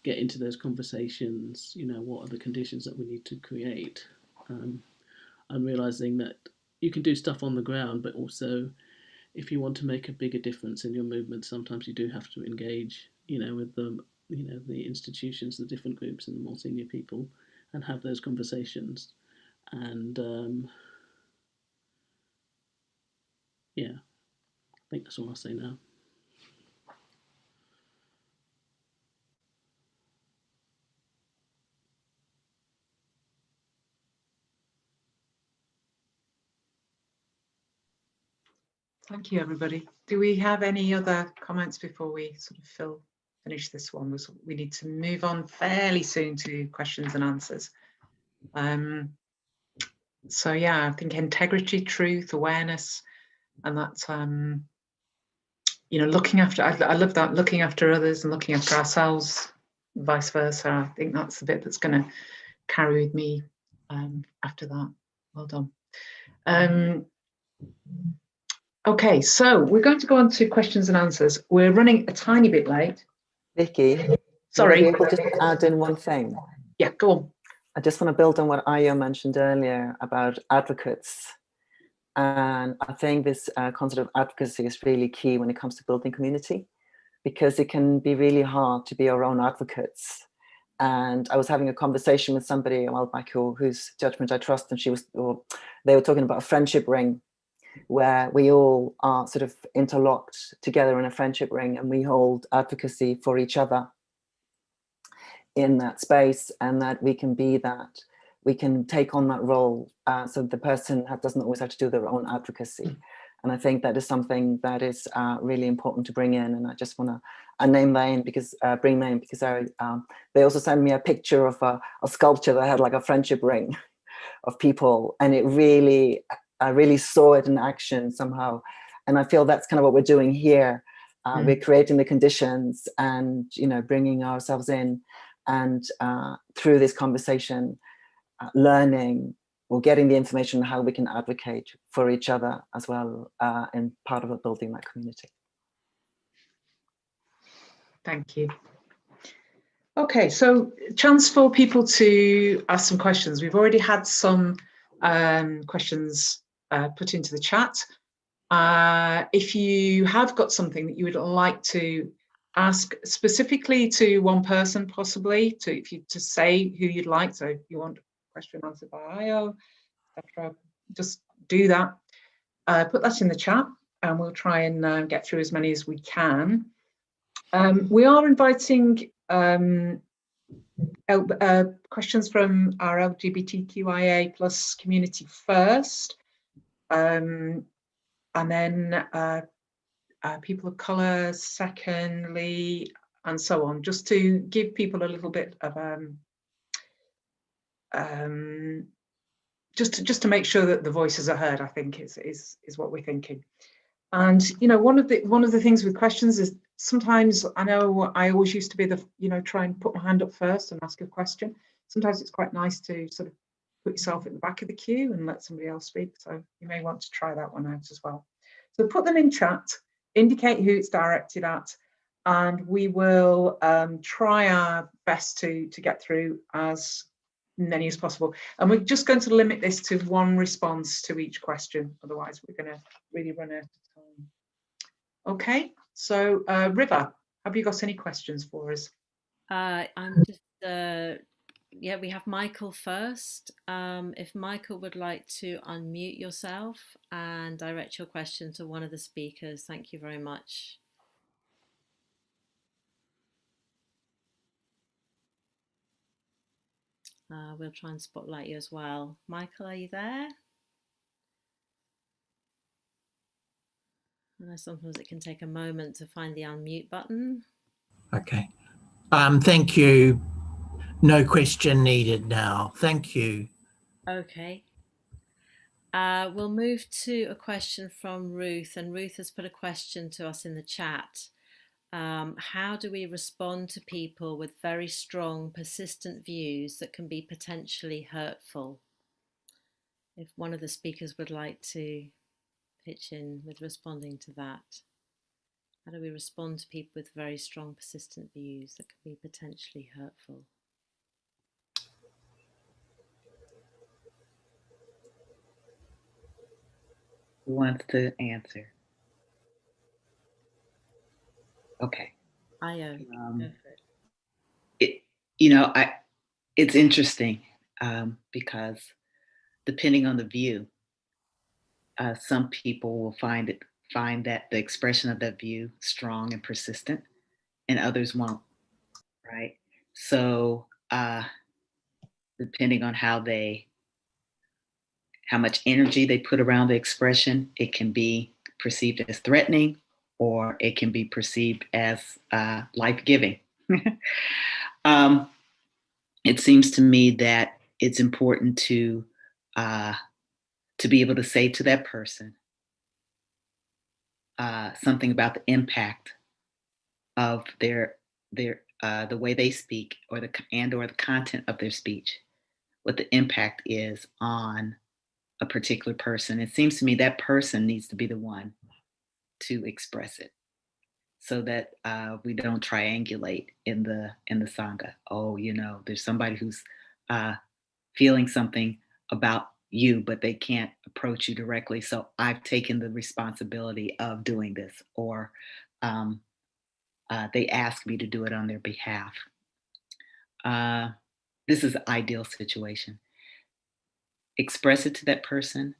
get into those conversations, you know, what are the conditions that we need to create. I'm realising that you can do stuff on the ground, but also if you want to make a bigger difference in your movement, sometimes you do have to engage, you know, with the, you know, the institutions, the different groups and the more senior people, and have those conversations. And yeah, I think that's all I'll say now. Thank you, everybody. Do we have any other comments before we sort of fill finish this one. We need to move on fairly soon to questions and answers. So yeah, I think integrity, truth, awareness, and that's looking after. I love that, looking after others and looking after ourselves, vice versa. I think that's the bit that's going to carry with me after that. Well done. Okay, so we're going to go on to questions and answers. We're running a tiny bit late. Vicky, sorry. Would I be able to just add in one thing? Yeah, go on. I just want to build on what Ayo mentioned earlier about advocates. And I think this concept of advocacy is really key when it comes to building community, because it can be really hard to be our own advocates. And I was having a conversation with somebody a while back whose judgment I trust, and they were talking about a friendship ring, where we all are sort of interlocked together in a friendship ring, and we hold advocacy for each other in that space, and that we can be that. We can take on that role, so the person doesn't always have to do their own advocacy. And I think that is something that is really important to bring in. And I just want to bring that in because they also sent me a picture of a sculpture that had like a friendship ring of people, and I really saw it in action somehow. And I feel that's kind of what we're doing here. We're creating the conditions and bringing ourselves in, and through this conversation, learning or getting the information on how we can advocate for each other as well, and part of building that community. Thank you. Okay, so chance for people to ask some questions. We've already had some questions put into the chat. If you have got something that you would like to ask specifically to one person, possibly to say who you'd like, so if you want a question answered by Ayo, etc., just do that. Put that in the chat, and we'll try and get through as many as we can. We are inviting questions from our LGBTQIA plus community first, and then people of colour secondly, and so on, just to give people a little bit of just to make sure that the voices are heard, I think is what we're thinking. And one of the things with questions is sometimes, I know I always used to be try and put my hand up first and ask a question. Sometimes it's quite nice to sort of put yourself at the back of the queue and let somebody else speak. So you may want to try that one out as well. So put them in chat, indicate who it's directed at, and we will try our best to get through as many as possible. And we're just going to limit this to one response to each question. Otherwise, we're going to really run out of time. Okay, so River, have you got any questions for us? I'm just, yeah, we have Michael first. If Michael would like to unmute yourself and direct your question to one of the speakers, thank you very much. We'll try and spotlight you as well. Michael, are you there? I know sometimes it can take a moment to find the unmute button. Okay. Thank you. No question needed now. Thank you. Okay. We'll move to a question from Ruth, and Ruth has put a question to us in the chat. How do we respond to people with very strong, persistent views that can be potentially hurtful? If one of the speakers would like to pitch in with responding to that. How do we respond to people with very strong, persistent views that can be potentially hurtful? Who wants to answer? Okay. Ayo, go for it. It's interesting because depending on the view, some people will find that the expression of that view strong and persistent, and others won't, right? So depending on how much energy they put around the expression, it can be perceived as threatening or it can be perceived as life-giving. It seems to me that it's important to be able to say to that person something about the impact of the way they speak, or the content of their speech, what the impact is on a particular person. It seems to me that person needs to be the one to express it, so that we don't triangulate in the Sangha. Oh, there's somebody who's feeling something about you, but they can't approach you directly. So I've taken the responsibility of doing this, or they ask me to do it on their behalf. This is an ideal situation. Express it to that person.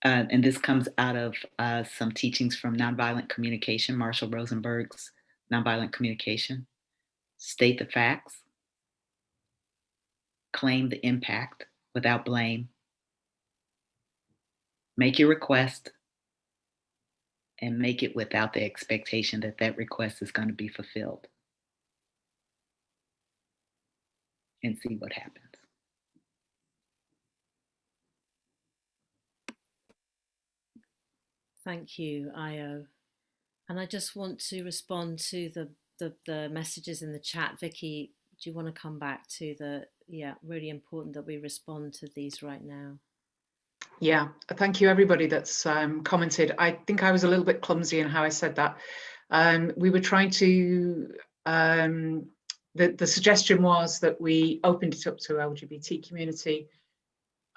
And this comes out of some teachings from nonviolent communication, Marshall Rosenberg's nonviolent communication. State the facts, claim the impact without blame, make your request, and make it without the expectation that that request is going to be fulfilled, and see what happens. Thank you, Ayo. And I just want to respond to the messages in the chat. Vicky, do you want to come back to really important that we respond to these right now? Yeah, thank you everybody that's commented. I think I was a little bit clumsy in how I said that. We were trying to, the suggestion was that we opened it up to LGBT community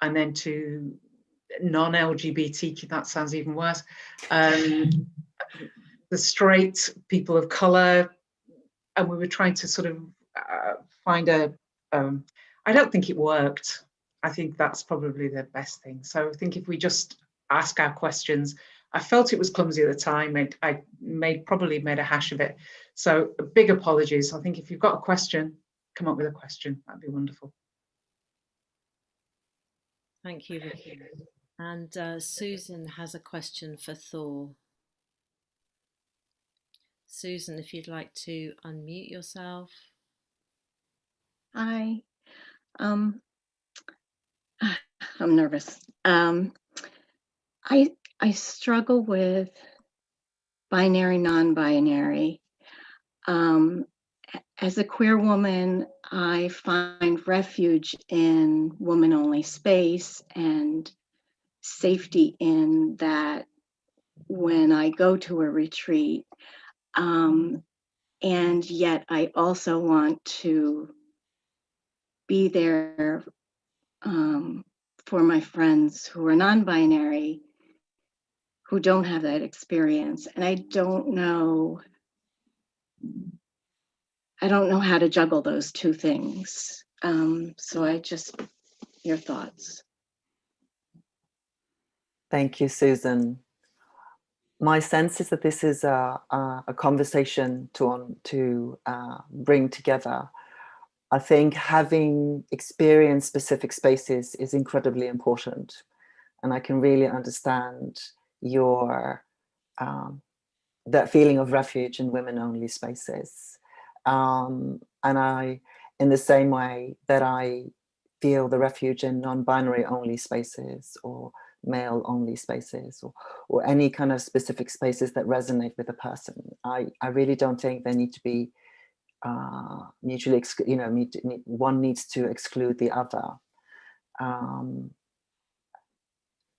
and then to non-LGBTQ, that sounds even worse. The straight people of color, and we were trying to sort of find I don't think it worked. I think that's probably the best thing. So I think if we just ask our questions, I felt it was clumsy at the time, and I probably made a hash of it. So big apologies. I think if you've got a question, come up with a question. That'd be wonderful. Thank you, Vicky. And Susan has a question for Thor. Susan, if you'd like to unmute yourself. Hi. I'm nervous. I struggle with binary, non-binary. As a queer woman, I find refuge in woman-only space and safety in that when I go to a retreat. And yet I also want to be there for my friends who are non-binary, who don't have that experience. And I don't know how to juggle those two things. So your thoughts. Thank you, Susan. My sense is that this is a conversation to bring together. I think having experienced specific spaces is incredibly important, and I can really understand your that feeling of refuge in women-only spaces. And I, in the same way that I feel the refuge in non-binary only spaces or male-only spaces or any kind of specific spaces that resonate with a person, I really don't think they need to be mutually one needs to exclude the other.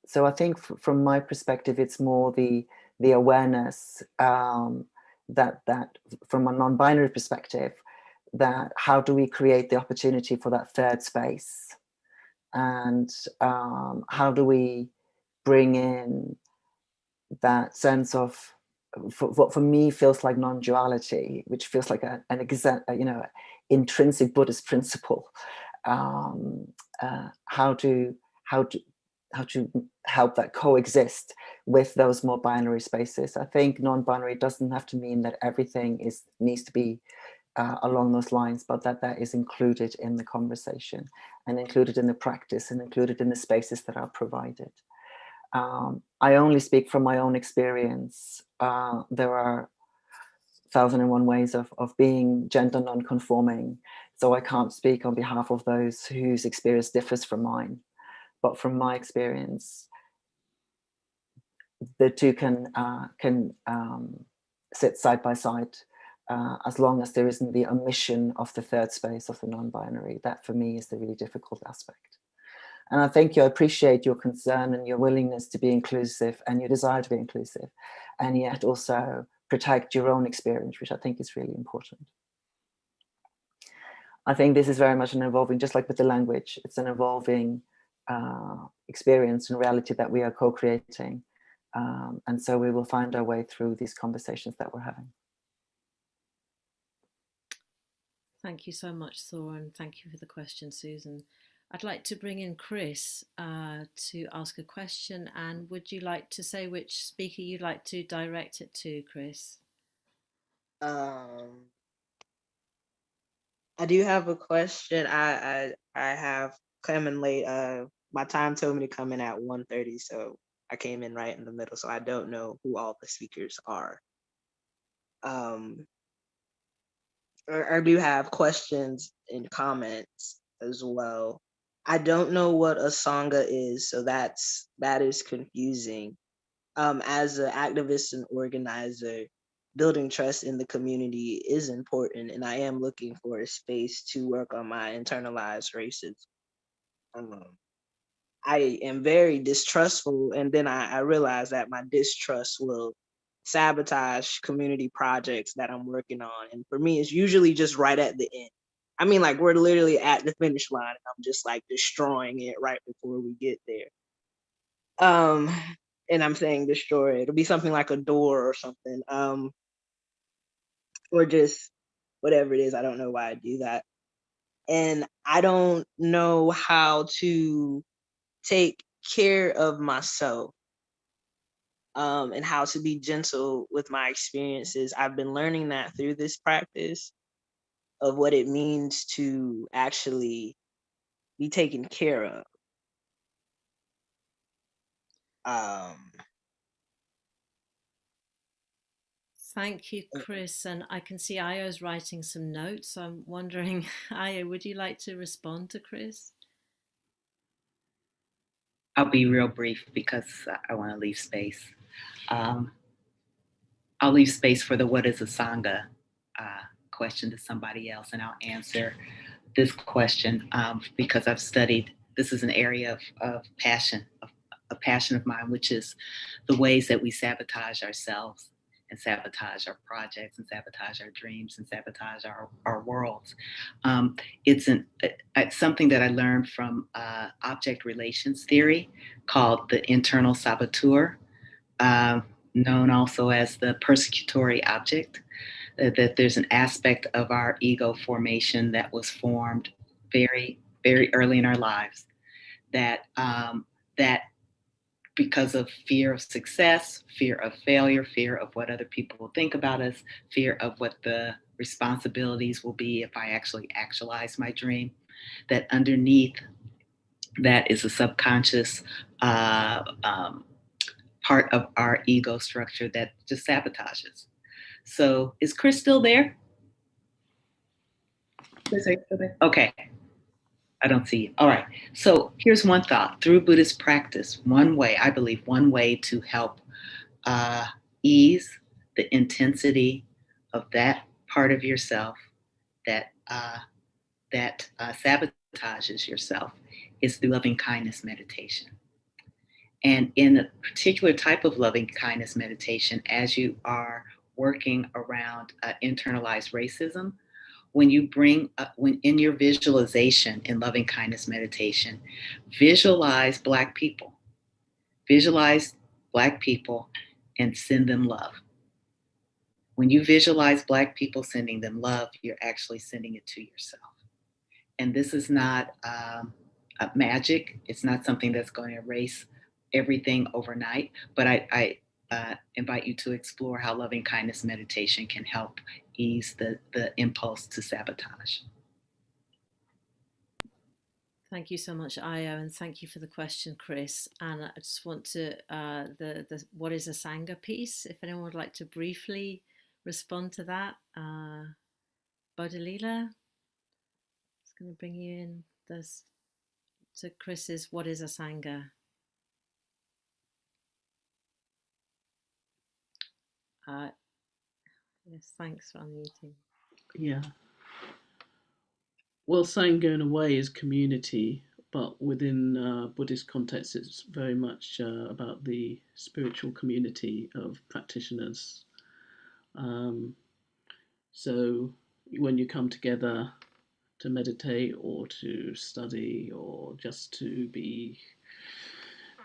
So I think from my perspective, it's more the awareness that from a non-binary perspective, that how do we create the opportunity for that third space, and how do we bring in that sense of what for me feels like non-duality, which feels like an intrinsic Buddhist principle. How to help that coexist with those more binary spaces. I think non-binary doesn't have to mean that everything needs to be along those lines, but that is included in the conversation and included in the practice and included in the spaces that are provided. I only speak from my own experience there are 1,001 ways of being gender non-conforming. So I can't speak on behalf of those whose experience differs from mine. But from my experience, the two can sit side by side, as long as there isn't the omission of the third space of the non-binary. That for me is the really difficult aspect. And I think I appreciate your concern and your willingness to be inclusive and your desire to be inclusive, and yet also protect your own experience, which I think is really important. I think this is very much an evolving, just like with the language, it's an evolving experience and reality that we are co-creating. And so we will find our way through these conversations that we're having. Thank you so much, Thor, and thank you for the question, Susan. I'd like to bring in Chris to ask a question. And would you like to say which speaker you'd like to direct it to, Chris? I do have a question. I have come in late. My time told me to come in at 1:30, so I came in right in the middle. So I don't know who all the speakers are. I do have questions and comments as well. I don't know what Asanga is, so that is confusing. As an activist and organizer, building trust in the community is important, and I am looking for a space to work on my internalized racism. I am very distrustful, and then I realize that my distrust will sabotage community projects that I'm working on. And for me, it's usually just right at the end. I mean, like, we're literally at the finish line, and I'm just like destroying it right before we get there. And I'm saying destroy. It'll be something like a door or something. Or just whatever it is. I don't know why I do that. And I don't know how to take care of myself, and how to be gentle with my experiences. I've been learning that through this practice of what it means to actually be taken care of. Thank you, Chris. And I can see Ayo's writing some notes. So I'm wondering, Ayo, would you like to respond to Chris? I'll be real brief because I want to leave space. I'll leave space for the what is Asanga question to somebody else, and I'll answer this question because I've studied, this is an area of passion, a passion of mine, which is the ways that we sabotage ourselves and sabotage our projects and sabotage our dreams and sabotage our worlds. It's something that I learned from object relations theory called the internal saboteur, known also as the persecutory object, that there's an aspect of our ego formation that was formed very, very early in our lives that because of fear of success, fear of failure, fear of what other people will think about us, fear of what the responsibilities will be if I actually actualize my dream, that underneath that is a subconscious part of our ego structure that just sabotages. So is Chris still there? Chris, are you still there? Okay. I don't see you. All right. So here's one thought. Through Buddhist practice, one way, I believe, one way to help ease the intensity of that part of yourself that sabotages yourself is through loving kindness meditation. And in a particular type of loving kindness meditation, as you are working around internalized racism, when you bring when in your visualization in loving kindness meditation, visualize Black people and send them love. When you visualize Black people sending them love, you're actually sending it to yourself. And this is not magic. It's not something that's going to erase everything overnight, but I invite you to explore how loving kindness meditation can help ease the impulse to sabotage. Thank you so much, Ayo, and thank you for the question, Chris. And I just want to the what is Asanga piece? If anyone would like to briefly respond to that, Bodhilila, it's going to bring you in. This to Chris's what is Asanga? Yes, thanks for unmuting. Yeah. Well, Sangha in a way is community, but within Buddhist context, it's very much about the spiritual community of practitioners. So when you come together to meditate or to study or just to be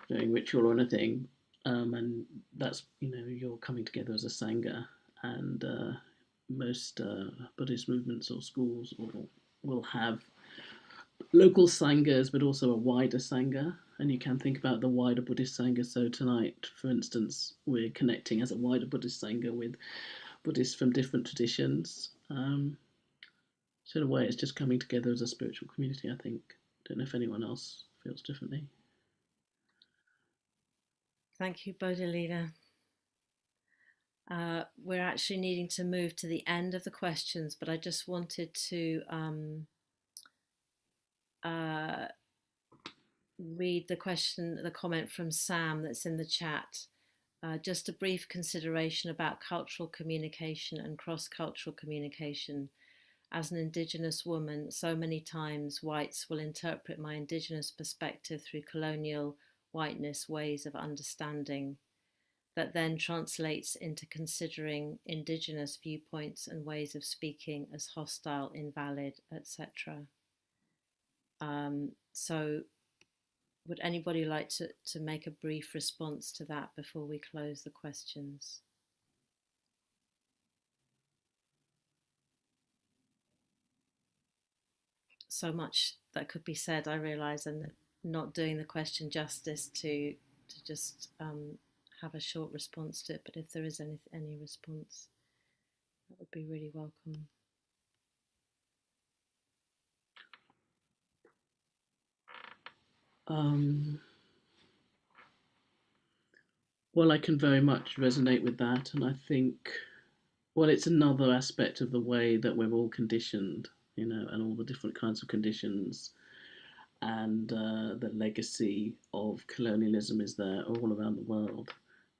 doing ritual or anything, and that's, you're coming together as a Sangha, and most Buddhist movements or schools will have local sanghas, but also a wider sangha, and you can think about the wider Buddhist sangha. So tonight, for instance, we're connecting as a wider Buddhist sangha with Buddhists from different traditions. So in a way, it's just coming together as a spiritual community, I think. Don't know if anyone else feels differently. Thank you, Bodhilila. We're actually needing to move to the end of the questions, but I just wanted to read the comment from Sam that's in the chat. Just a brief consideration about cultural communication and cross-cultural communication. As an Indigenous woman, so many times whites will interpret my Indigenous perspective through colonial whiteness ways of understanding. That then translates into considering Indigenous viewpoints and ways of speaking as hostile, invalid, etc. So would anybody like to make a brief response to that before we close the questions? So much that could be said, I realise, and not doing the question justice to just have a short response to it, but if there is any response, that would be really welcome. Well, I can very much resonate with that, and I think, well, it's another aspect of the way that we're all conditioned, and all the different kinds of conditions, and the legacy of colonialism is there all around the world.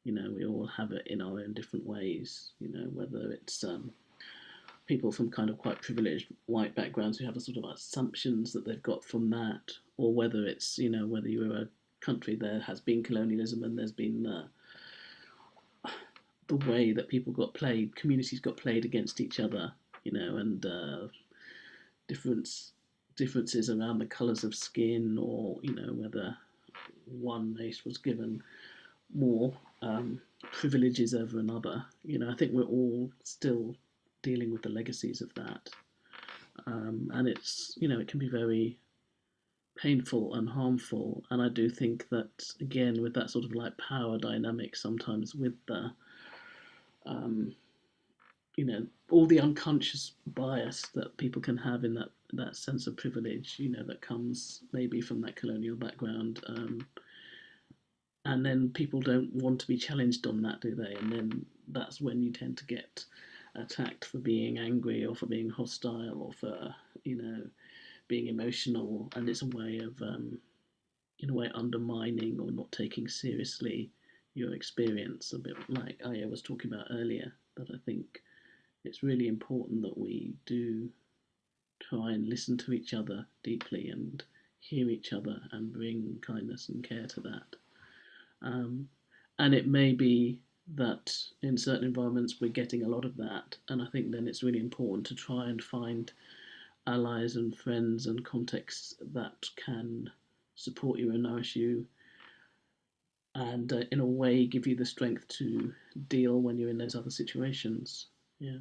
We all have it in our own different ways, whether it's people from kind of quite privileged white backgrounds who have a sort of assumptions that they've got from that, or whether it's, whether you're a country there has been colonialism and there's been the way that communities got played against each other, and differences around the colours of skin, or whether one race was given more privileges over another. I think we're all still dealing with the legacies of that, and it's it can be very painful and harmful. And I do think that, again, with that sort of like power dynamic, sometimes with the all the unconscious bias that people can have in that sense of privilege, that comes maybe from that colonial background, and then people don't want to be challenged on that, do they? And then that's when you tend to get attacked for being angry or for being hostile or for being emotional, and it's a way of in a way undermining or not taking seriously your experience, a bit like Aya was talking about earlier. That I think it's really important that we do try and listen to each other deeply and hear each other and bring kindness and care to that. And it may be that in certain environments we're getting a lot of that, and I think then it's really important to try and find allies and friends and contexts that can support you and nourish you, and in a way give you the strength to deal when you're in those other situations. Yeah.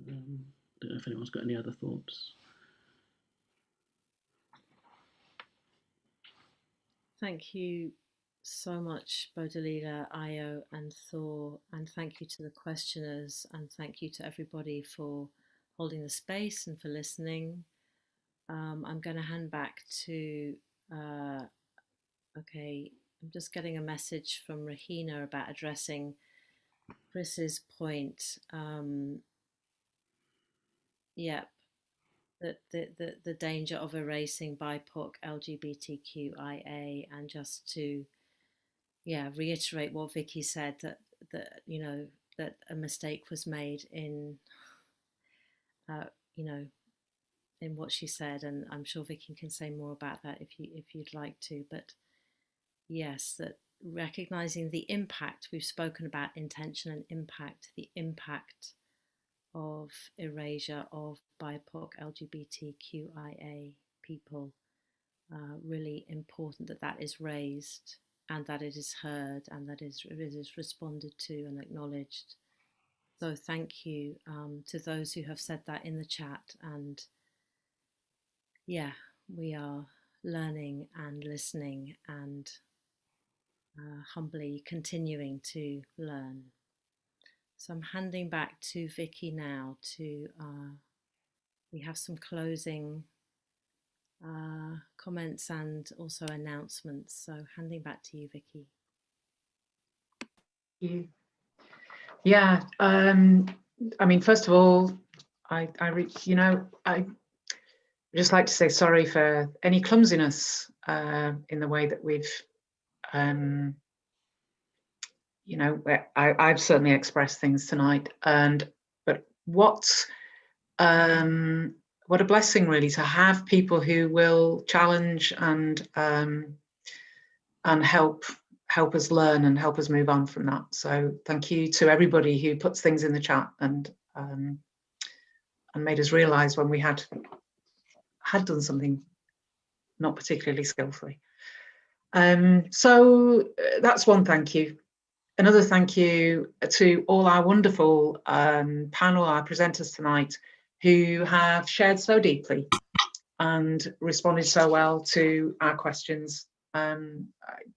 Don't know if anyone's got any other thoughts. Thank you so much, Bodhilila, Ayo, and Thor, and thank you to the questioners, and thank you to everybody for holding the space and for listening. I'm going to hand back to, okay, I'm just getting a message from Rahina about addressing Chris's point. Yeah, the danger of erasing BIPOC, LGBTQIA, and just to reiterate what Vicky said, that you know, that a mistake was made in you know, in what she said, and I'm sure Vicky can say more about that if you'd like to. But yes, that recognizing the impact, we've spoken about intention and impact, the impact of erasure of BIPOC, LGBTQIA people, really important that is raised and that it is heard and that it is responded to and acknowledged. So thank you to those who have said that in the chat. And yeah, we are learning and listening and humbly continuing to learn. So I'm handing back to Vicky now to, we have some closing comments and also announcements. So handing back to you, Vicky. Thank you. Yeah, I mean, first of all, I just like to say sorry for any clumsiness in the way that we've, you know, I've certainly expressed things tonight, but what a blessing really to have people who will challenge and help us learn and help us move on from that. So thank you to everybody who puts things in the chat and made us realise when we had done something not particularly skillfully. So that's one thank you. Another thank you to all our wonderful panel, our presenters tonight, who have shared so deeply and responded so well to our questions.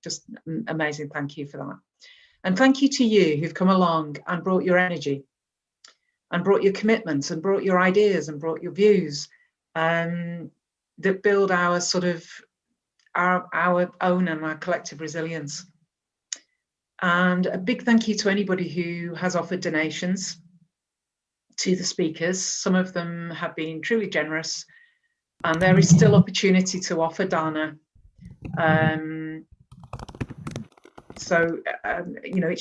Just amazing, thank you for that. And thank you to you who've come along and brought your energy and brought your commitments and brought your ideas and brought your views that build our sort of our own and our collective resilience. And a big thank you to anybody who has offered donations to the speakers. Some of them have been truly generous, and there is still opportunity to offer dana. You know,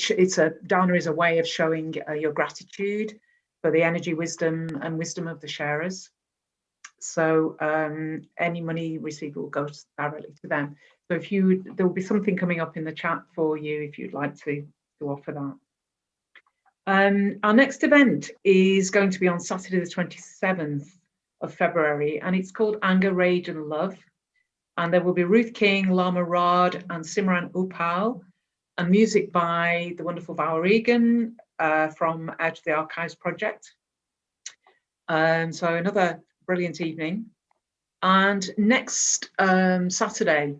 dana is a way of showing your gratitude for the energy, wisdom, and wisdom of the sharers. So any money received will go directly to them. So there will be something coming up in the chat for you if you'd like to offer that. Our next event is going to be on Saturday the 27th of February, and it's called Anger, Rage and Love. And there will be Ruth King, Lama Rod and Simran Upal, and music by the wonderful Val Regan from Out of the Archives project. So another brilliant evening. And next Saturday,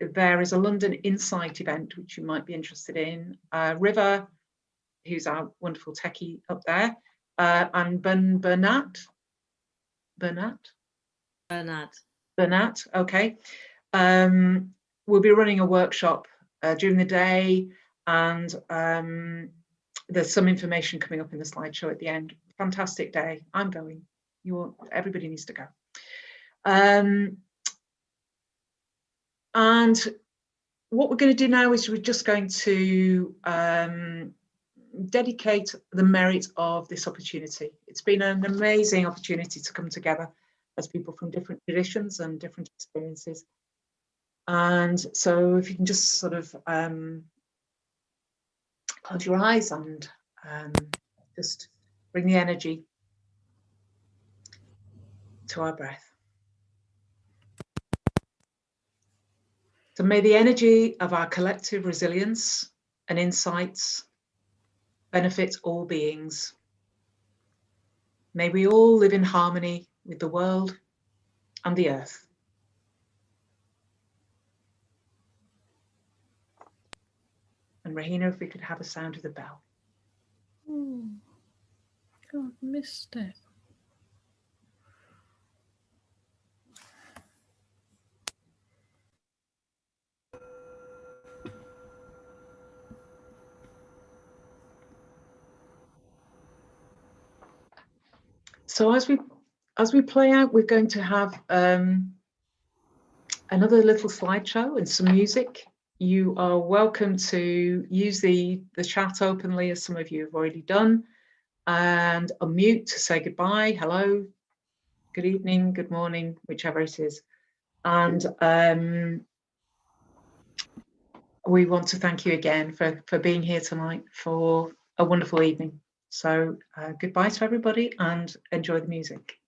there is a London Insight event, which you might be interested in. River, who's our wonderful techie up there, and Bernat, okay. We'll be running a workshop during the day, and there's some information coming up in the slideshow at the end. Fantastic day. I'm going. Everybody needs to go. And what we're going to do now is we're just going to dedicate the merit of this opportunity. It's been an amazing opportunity to come together as people from different traditions and different experiences. And so if you can just sort of close your eyes and just bring the energy to our breath. So may the energy of our collective resilience and insights benefit all beings. May we all live in harmony with the world and the earth. And Rahina, if we could have a sound of the bell. Oh, God, missed it. So as we play out, we're going to have another little slideshow and some music. You are welcome to use the chat openly, as some of you have already done, and unmute to say goodbye, hello, good evening, good morning, whichever it is. And we want to thank you again for being here tonight for a wonderful evening. So goodbye to everybody and enjoy the music.